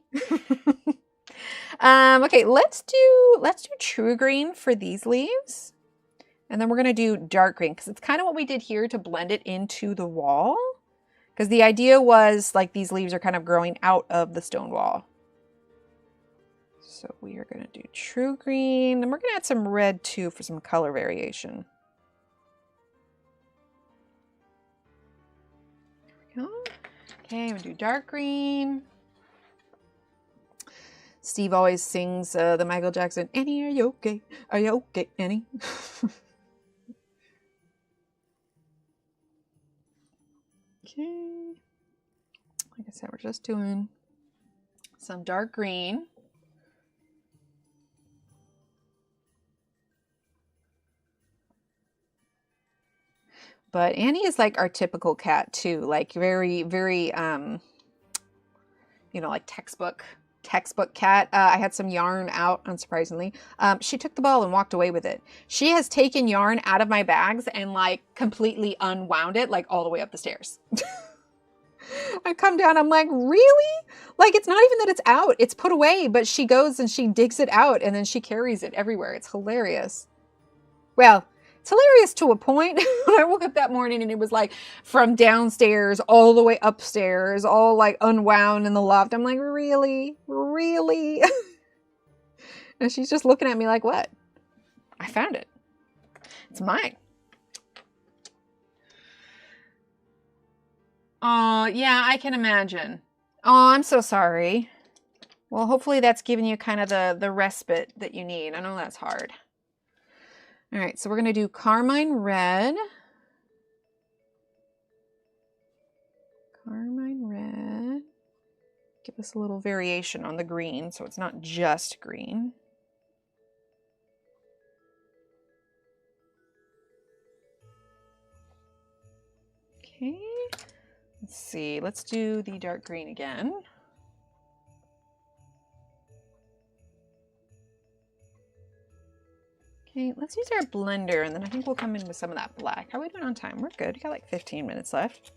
Okay, let's do true green for these leaves. And then we're going to do dark green because it's kind of what we did here to blend it into the wall. Because the idea was like these leaves are kind of growing out of the stone wall. So we are going to do true green. And we're going to add some red too for some color variation. There we go. Okay, I'm going to do dark green. Steve always sings the Michael Jackson, Annie, are you okay? Are you okay, Annie? Okay. Like I said, we're just doing some dark green. But Annie is like our typical cat too, like very, very, you know, like textbook cat. I had some yarn out, unsurprisingly. She took the ball and walked away with it. She has taken yarn out of my bags and like completely unwound it, like all the way up the stairs. I come down, I'm like, really? Like, it's not even that it's out, it's put away, but she goes and she digs it out and then she carries it everywhere. It's hilarious. Well, it's hilarious to a point. When I woke up that morning and it was like from downstairs all the way upstairs, all like unwound in the loft. I'm like, really? Really? And she's just looking at me like, what? I found it. It's mine. Oh, yeah, I can imagine. Oh, I'm so sorry. Well, hopefully that's giving you kind of the respite that you need. I know that's hard. All right, so we're going to do carmine red. Carmine red. Give us a little variation on the green so it's not just green. Okay. Let's see, let's do the dark green again. Okay, let's use our blender, and then I think we'll come in with some of that black. How are we doing on time? We're good. We got like 15 minutes left.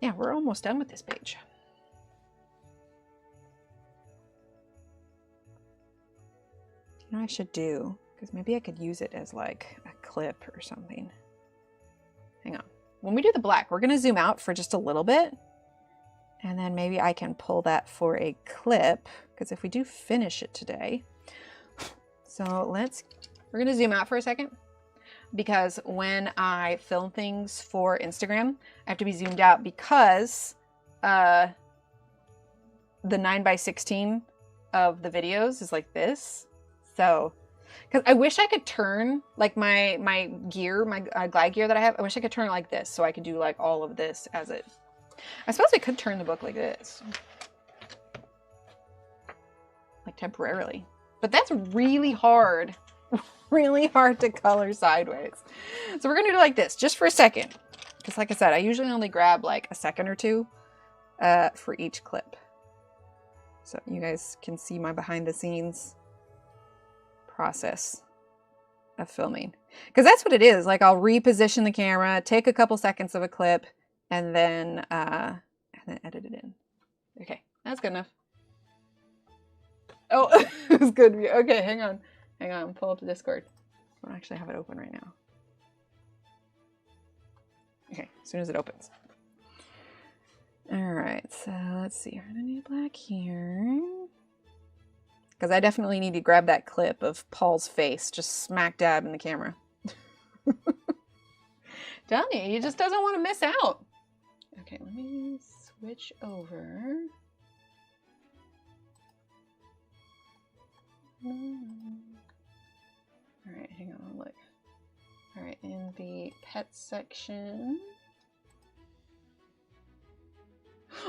Yeah, we're almost done with this page. You know what I should do? Because maybe I could use it as like a clip or something. Hang on. When we do the black, we're going to zoom out for just a little bit. And then maybe I can pull that for a clip. Because if we do finish it today. So we're going to zoom out for a second. Because when I film things for Instagram, I have to be zoomed out because the 9:16 of the videos is like this. So, because I wish I could turn like my gear, my glide gear that I have, I wish I could turn it like this so I could do like all of this as it. I suppose I could turn the book like this. Like temporarily. But that's really hard. Really hard to color sideways. So we're going to do like this just for a second. Because like I said, I usually only grab like a second or two for each clip. So you guys can see my behind the scenes process of filming, because that's what it is. Like I'll reposition the camera, take a couple seconds of a clip, and then edit it in. Okay, that's good enough. Oh, it was good. Okay, hang on, pull up the Discord. I don't actually have it open right now. Okay, as soon as it opens. All right, so let's see. We're gonna need black here. Because I definitely need to grab that clip of Paul's face just smack dab in the camera. Telling you, he just doesn't want to miss out. Okay, let me switch over. All right, hang on, look. All right, in the pet section.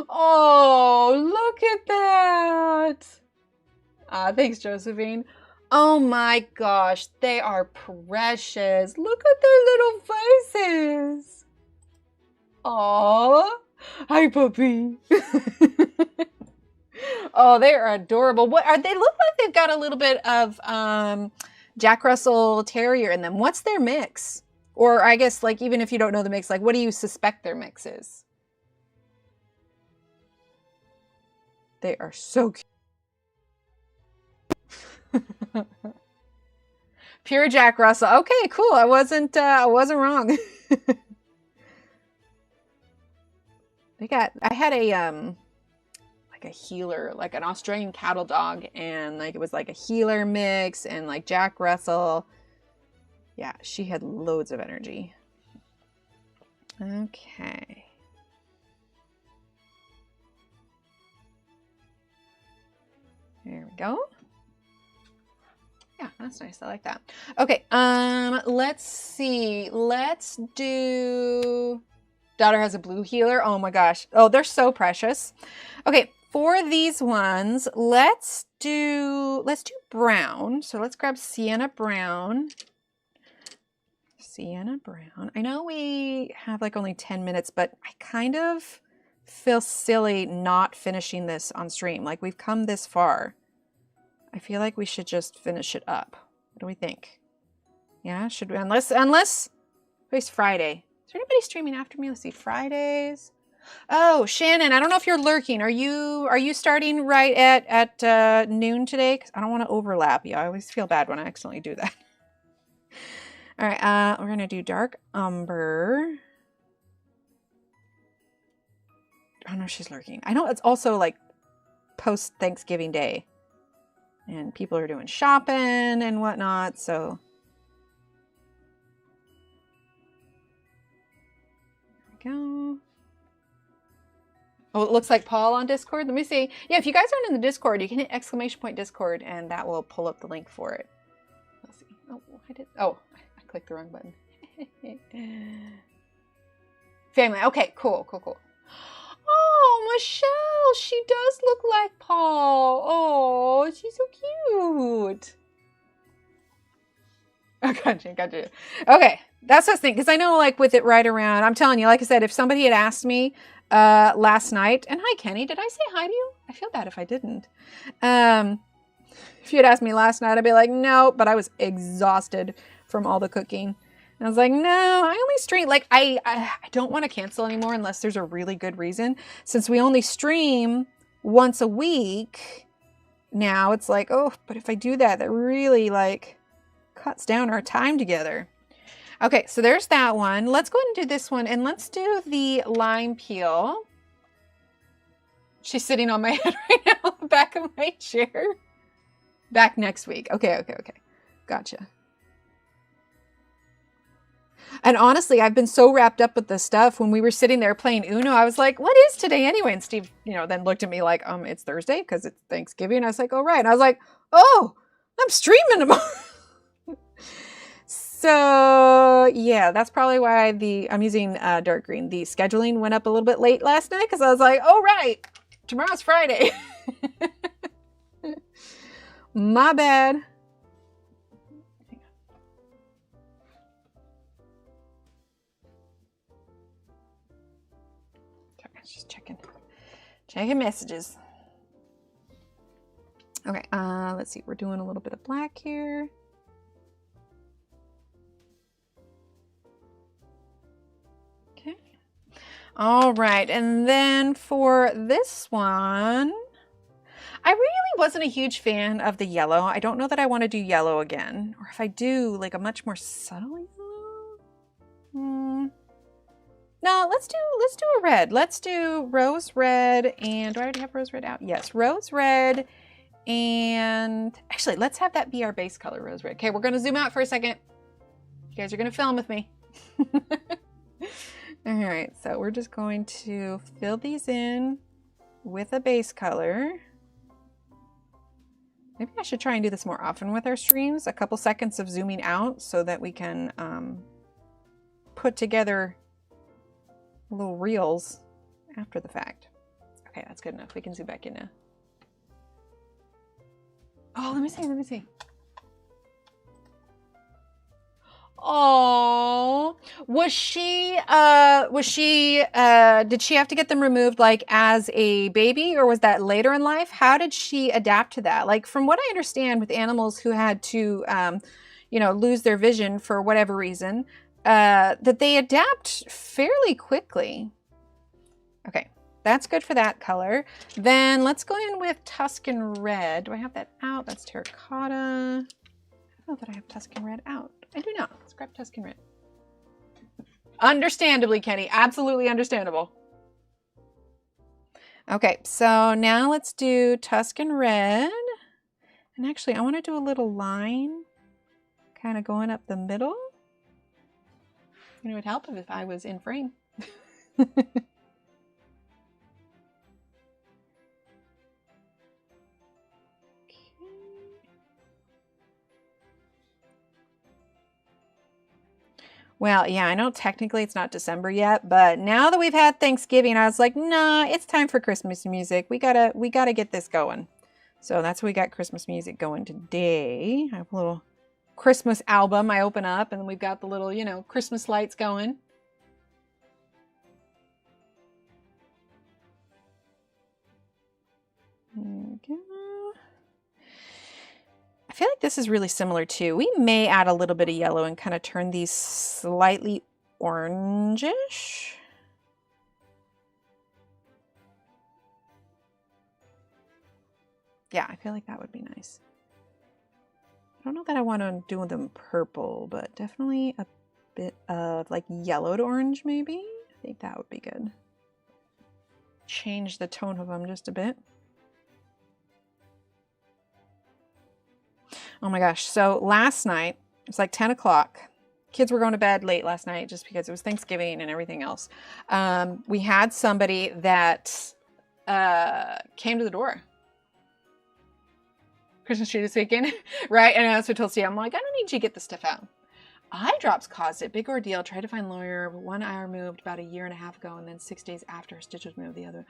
Oh, look at that. Thanks, Josephine. Oh my gosh, they are precious. Look at their little faces. Aww. Hi, puppy. Oh, they are adorable. What are they? Look like they've got a little bit of Jack Russell Terrier in them. What's their mix? Or I guess, like, even if you don't know the mix, like, what do you suspect their mix is? They are so cute. Pure Jack Russell. Okay, cool. I wasn't wrong. I had a like a healer, like an Australian cattle dog, and like it was like a healer mix and like Jack Russell. Yeah, she had loads of energy. Okay. There we go. Yeah, that's nice. I like that. Okay, let's see. Let's do... Daughter has a blue healer. Oh my gosh. Oh, they're so precious. Okay, for these ones, let's do brown. So let's grab Sienna Brown. Sienna Brown. I know we have like only 10 minutes, but I kind of feel silly not finishing this on stream. Like we've come this far. I feel like we should just finish it up. What do we think? Yeah, should we? Unless it's Friday. Is there anybody streaming after me? Let's see, Fridays. Oh, Shannon, I don't know if you're lurking. Are you starting right at noon today? Because I don't want to overlap you. I always feel bad when I accidentally do that. All right, we're gonna do dark umber. Oh no, she's lurking. I know it's also like post Thanksgiving Day. And people are doing shopping and whatnot, so. There we go. Oh, it looks like Paul on Discord. Let me see. Yeah, if you guys aren't in the Discord, you can hit ! Discord and that will pull up the link for it. Let's see. Oh, I clicked the wrong button. Family. Okay, cool. Oh, Michelle, she does look like Paul. Oh, she's so cute. Oh, gotcha. Okay, that's what I was thinking. Because I know, like, with it right around, I'm telling you, like I said, if somebody had asked me last night, and hi, Kenny, did I say hi to you? I feel bad if I didn't. If you had asked me last night, I'd be like, no, but I was exhausted from all the cooking. And I was like, no, I only stream, like, I don't want to cancel anymore unless there's a really good reason. Since we only stream once a week, now it's like, oh, but if I do that, that really, like, cuts down our time together. Okay, so there's that one. Let's go ahead and do this one, and let's do the lime peel. She's sitting on my head right now on the back of my chair. Back next week. Okay. Gotcha. And honestly, I've been so wrapped up with this stuff. When we were sitting there playing Uno, I was like, what is today anyway? And Steve, then looked at me like, it's Thursday because it's Thanksgiving. And I was like, oh, right. And I was like, oh, I'm streaming tomorrow. So yeah, that's probably why I'm using dark green. The scheduling went up a little bit late last night because I was like, oh, right. Tomorrow's Friday. My bad. Just checking messages. Okay, let's see. We're doing a little bit of black here. Okay. All right, and then for this one, I really wasn't a huge fan of the yellow. I don't know that I want to do yellow again, or if I do, like a much more subtle yellow. No, let's do a red. Let's do rose red, and do I already have rose red out? Yes, rose red, and actually, let's have that be our base color, rose red. Okay, we're gonna zoom out for a second. You guys are gonna film with me. All right, so we're just going to fill these in with a base color. Maybe I should try and do this more often with our streams. A couple seconds of zooming out so that we can put together little reels after the fact. Okay, that's good enough. We can zoom back in now. Oh, let me see. Oh, did she have to get them removed like as a baby, or was that later in life? How did she adapt to that? Like, from what I understand with animals who had to, lose their vision for whatever reason, that they adapt fairly quickly. Okay, that's good for that color. Then let's go in with Tuscan red. Do I have that out? That's terracotta. I don't know that I have Tuscan red out. I do not. Let's grab Tuscan red. Understandably, Kenny. Absolutely understandable. Okay, so now let's do Tuscan red. And actually, I want to do a little line kind of going up the middle. It would help if I was in frame. Well, yeah, I know technically it's not December yet, but now that we've had Thanksgiving, I was like, nah, it's time for Christmas music. We gotta get this going. So that's why we got Christmas music going today. I have a little Christmas album I open up, and then we've got the little, Christmas lights going. There we go. I feel like this is really similar too. We may add a little bit of yellow and kind of turn these slightly orangish. Yeah, I feel like that would be nice. I don't know that I want to do them purple, but definitely a bit of like yellow to orange maybe. I think that would be good. Change the tone of them just a bit. Oh my gosh. So last night, it was like 10 o'clock. Kids were going to bed late last night just because it was Thanksgiving and everything else. We had somebody that came to the door. Christmas tree this weekend, right? And I also told Steve, I'm like, I don't need you to get the stuff out. Eye drops caused it. Big ordeal. Tried to find lawyer. One eye removed about a year and a half ago, and then 6 days after, a stitch was removed the other.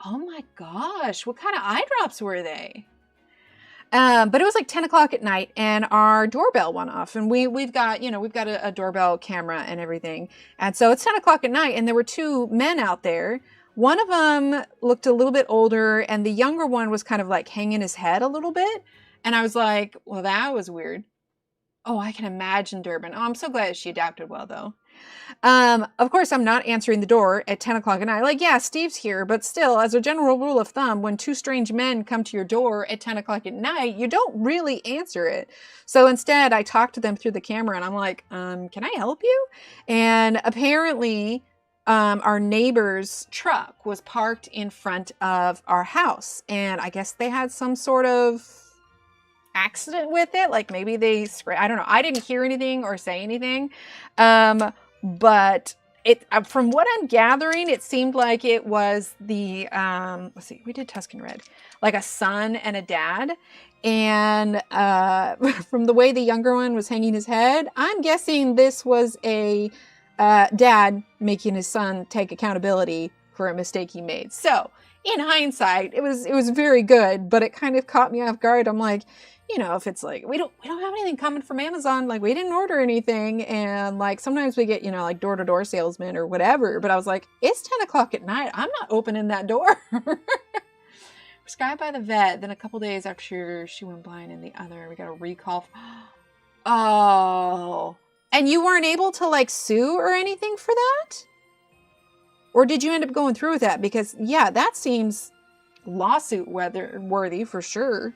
Oh my gosh. What kind of eye drops were they? But it was like 10 o'clock at night, and our doorbell went off, and we've got a doorbell camera and everything. And so it's 10 o'clock at night, and there were two men out there. One of them looked a little bit older, and the younger one was kind of like hanging his head a little bit. And I was like, well, that was weird. Oh, I can imagine Durban. Oh, I'm so glad she adapted well, though. Of course, I'm not answering the door at 10 o'clock at night. Like, yeah, Steve's here, but still, as a general rule of thumb, when two strange men come to your door at 10 o'clock at night, you don't really answer it. So instead, I talk to them through the camera and I'm like, can I help you? And apparently, our neighbor's truck was parked in front of our house. And I guess they had some sort of accident with it. Like maybe they I don't know. I didn't hear anything or say anything. But it, from what I'm gathering, it seemed like it was the, let's see, we did Tuscan Red, like a son and a dad. And from the way the younger one was hanging his head, I'm guessing this was a dad making his son take accountability for a mistake he made. So in hindsight, it was very good, but it kind of caught me off guard. I'm like, you know, if it's like, we don't have anything coming from Amazon, like we didn't order anything. And like, sometimes we get, you know, like door-to-door salesmen or whatever. But I was like, it's 10 o'clock at night. I'm not opening that door. Prescribed by the vet. Then a couple days after she went blind in the other, we got a recall. Oh, and you weren't able to like sue or anything for that? Or did you end up going through with that? Because yeah, that seems lawsuit worthy for sure.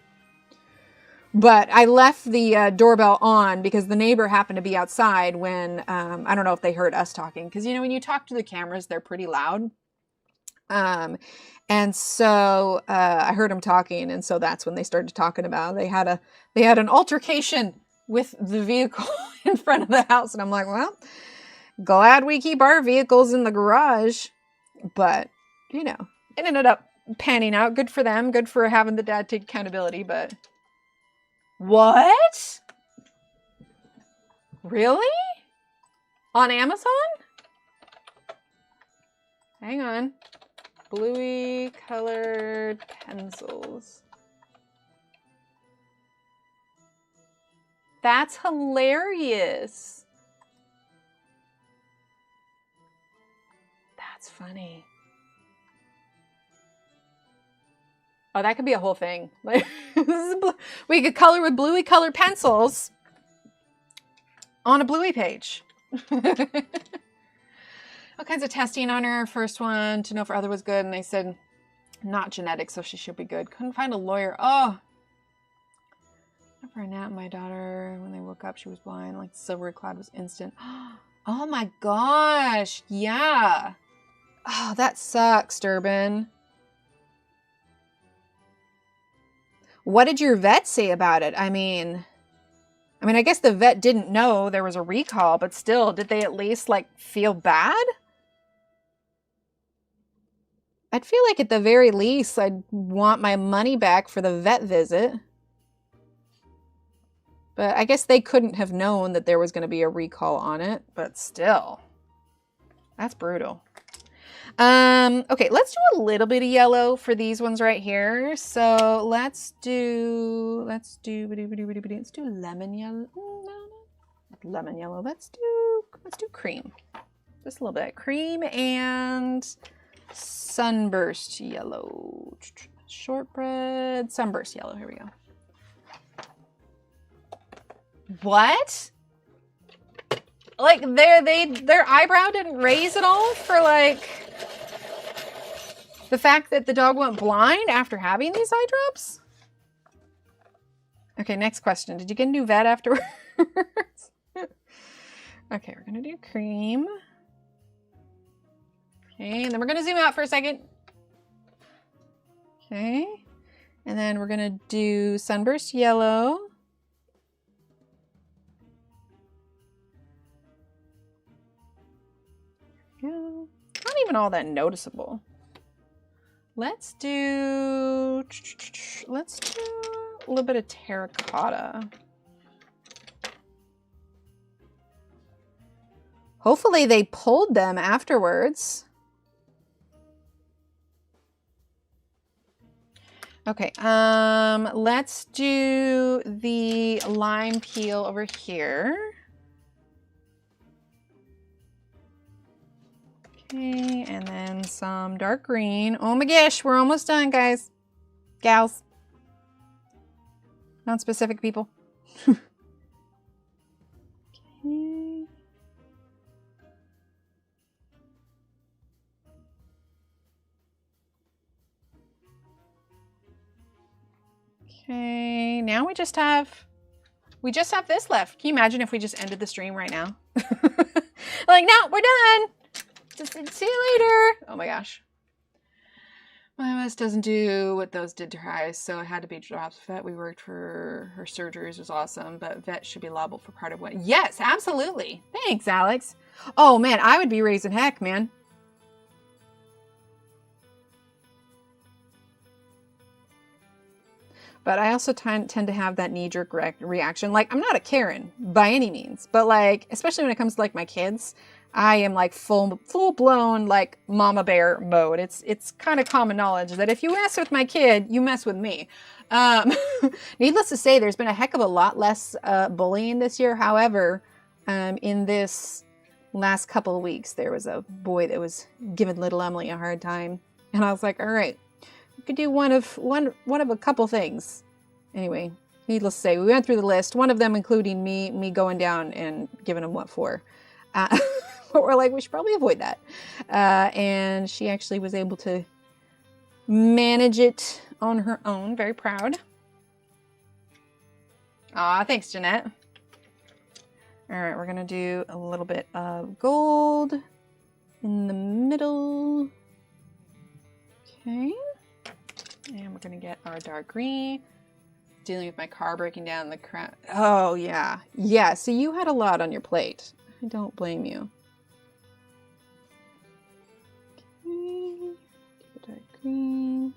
But I left the doorbell on because the neighbor happened to be outside when, I don't know if they heard us talking. Because, you know, when you talk to the cameras, they're pretty loud. And so I heard them talking. And so that's when they started talking about, they had an altercation with the vehicle in front of the house. And I'm like, well, glad we keep our vehicles in the garage. But, you know, it ended up panning out. Good for them. Good for having the dad take accountability. But what? Really? On Amazon? Hang on. Bluey colored pencils. That's hilarious. That's funny. Oh, that could be a whole thing. Like, we could color with bluey colored pencils on a Bluey page. All kinds of testing on her. First one to know if her other was good, and they said not genetic, so she should be good. Couldn't find a lawyer. Oh, for a nap, my daughter, when they woke up, she was blind. Like the silvery cloud was instant. Oh my gosh, yeah. Oh, that sucks, Durbin. What did your vet say about it? I mean, I guess the vet didn't know there was a recall, but still, did they at least like feel bad? I'd feel like at the very least, I'd want my money back for the vet visit. But I guess they couldn't have known that there was going to be a recall on it, but still, that's brutal. Okay, let's do a little bit of yellow for these ones right here. So let's do lemon yellow. No, not lemon yellow. Let's do cream. Just a little bit. Cream and sunburst yellow. Shortbread, sunburst yellow. Here we go. What? Like their eyebrow didn't raise at all for like the fact that the dog went blind after having these eye drops? Okay, next question. Did you get a new vet afterwards? Okay, we're gonna do cream. Okay, and then we're gonna zoom out for a second. Okay, and then we're gonna do sunburst yellow. Not even all that noticeable. Let's do a little bit of terracotta. Hopefully they pulled them afterwards. Okay, let's do the lime peel over here. Okay, and then some dark green. Oh my gosh, we're almost done, guys. Gals. Non-specific people. Okay. Okay, now we just have this left. Can you imagine if we just ended the stream right now? Like, no, we're done. Just see you later. Oh my gosh. My MS doesn't do what those did to her eyes, so it had to be dropped. Vet we worked for her surgeries was awesome, but vet should be liable for part of what. Yes, absolutely. Thanks, Alex. Oh man, I would be raising heck, man. But I also tend to have that knee-jerk reaction. Like, I'm not a Karen by any means, but like, especially when it comes to like my kids, I am like full-blown like mama bear mode. It's kind of common knowledge that if you mess with my kid, you mess with me. Needless to say, there's been a heck of a lot less bullying this year. However, in this last couple of weeks, there was a boy that was giving little Emily a hard time, and I was like, all right. Could do one of a couple things. Anyway, needless to say, we went through the list. One of them including me going down and giving him what for. But we're like, we should probably avoid that. And she actually was able to manage it on her own. Very proud. Aw, thanks, Jeanette. All right, we're gonna do a little bit of gold in the middle. Okay. And we're going to get our dark green. Dealing with my car breaking down the crap. Oh, yeah. Yeah, so you had a lot on your plate. I don't blame you. Okay. Dark green.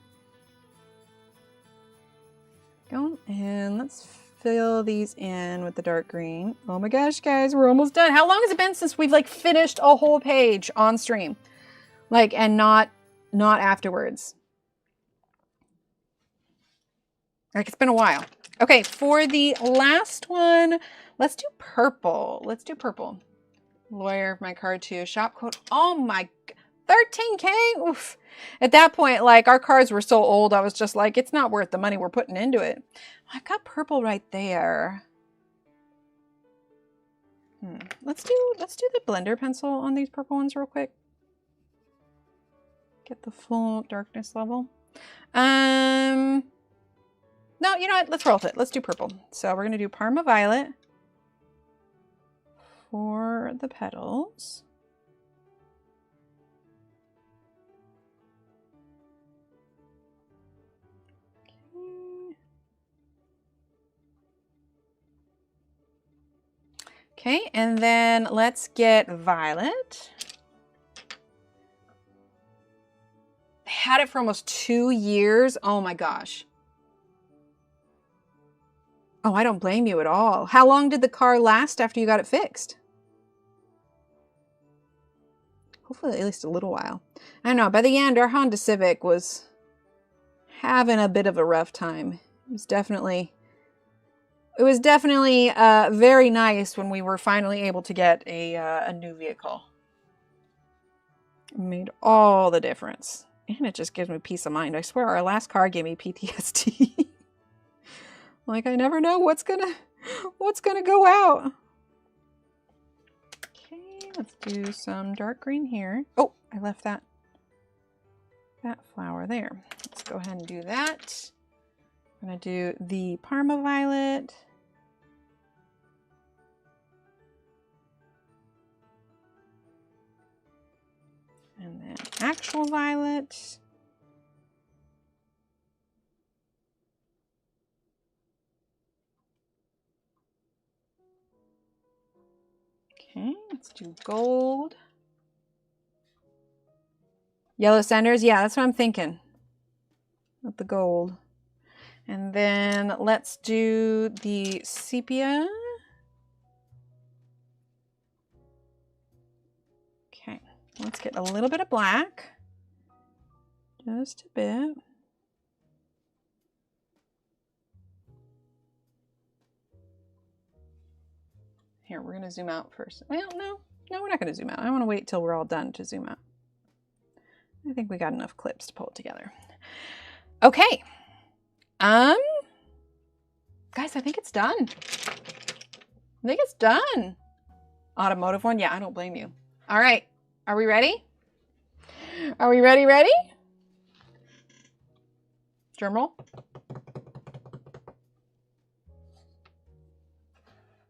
Go. And let's fill these in with the dark green. Oh my gosh, guys, we're almost done. How long has it been since we've like finished a whole page on stream? Like, and not afterwards. Like, it's been a while. Okay, for the last one, let's do purple. Let's do purple. Lawyer, my card too. Shop code. Oh my, 13K? Oof. At that point, like, our cards were so old, I was just like, it's not worth the money we're putting into it. I've got purple right there. Let's do the blender pencil on these purple ones real quick. Get the full darkness level. No, you know what? Let's roll with it. Let's do purple. So we're going to do Parma Violet for the petals. Okay, and then let's get Violet. I had it for almost 2 years. Oh my gosh. Oh, I don't blame you at all. How long did the car last after you got it fixed? Hopefully at least a little while. I don't know. By the end, our Honda Civic was having a bit of a rough time. It was definitely very nice when we were finally able to get a new vehicle. It made all the difference. And it just gives me peace of mind. I swear our last car gave me PTSD. Like, I never know what's gonna go out. Okay, let's do some dark green here. Oh, I left that flower there. Let's go ahead and do that. I'm gonna do the Parma Violet. And then actual violet. Okay, let's do gold. Yellow cenders, yeah, that's what I'm thinking. With the gold. And then let's do the sepia. Okay, let's get a little bit of black. Just a bit. Here, we're going to zoom out first. Well, no, we're not going to zoom out. I want to wait till we're all done to zoom out. I think we got enough clips to pull it together. Okay. Guys, I think it's done. I think it's done. Automotive one? Yeah, I don't blame you. All right. Are we ready? Are we ready? Drum roll.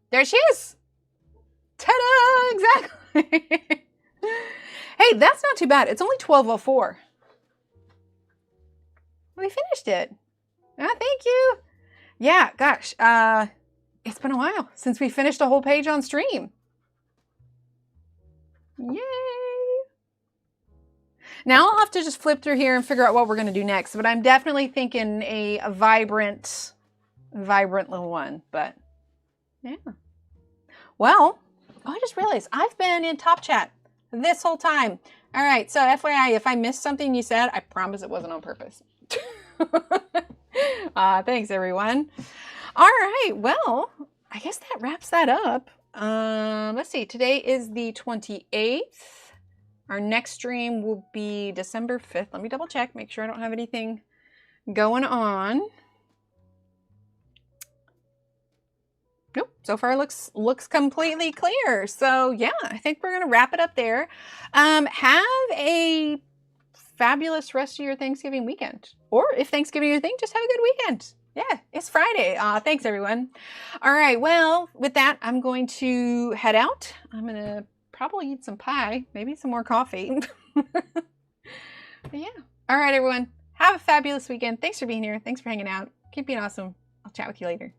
There she is. Ta-da! Exactly. Hey, that's not too bad. It's only 12:04. We finished it. Ah, thank you. Yeah, gosh. It's been a while since we finished a whole page on stream. Yay! Now I'll have to just flip through here and figure out what we're going to do next. But I'm definitely thinking a vibrant little one. But yeah. Well, I just realized I've been in Top Chat this whole time. All right. So FYI, if I missed something you said, I promise it wasn't on purpose. Thanks, everyone. All right. Well, I guess that wraps that up. Let's see. Today is the 28th. Our next stream will be December 5th. Let me double check, make sure I don't have anything going on. Nope, so far looks completely clear. So yeah, I think we're gonna wrap it up there. Have a fabulous rest of your Thanksgiving weekend. Or if Thanksgiving is your thing, just have a good weekend. Yeah, it's Friday. Thanks everyone. All right, well, with that, I'm going to head out. I'm gonna probably eat some pie, maybe some more coffee. But yeah. All right, everyone. Have a fabulous weekend. Thanks for being here. Thanks for hanging out. Keep being awesome. I'll chat with you later.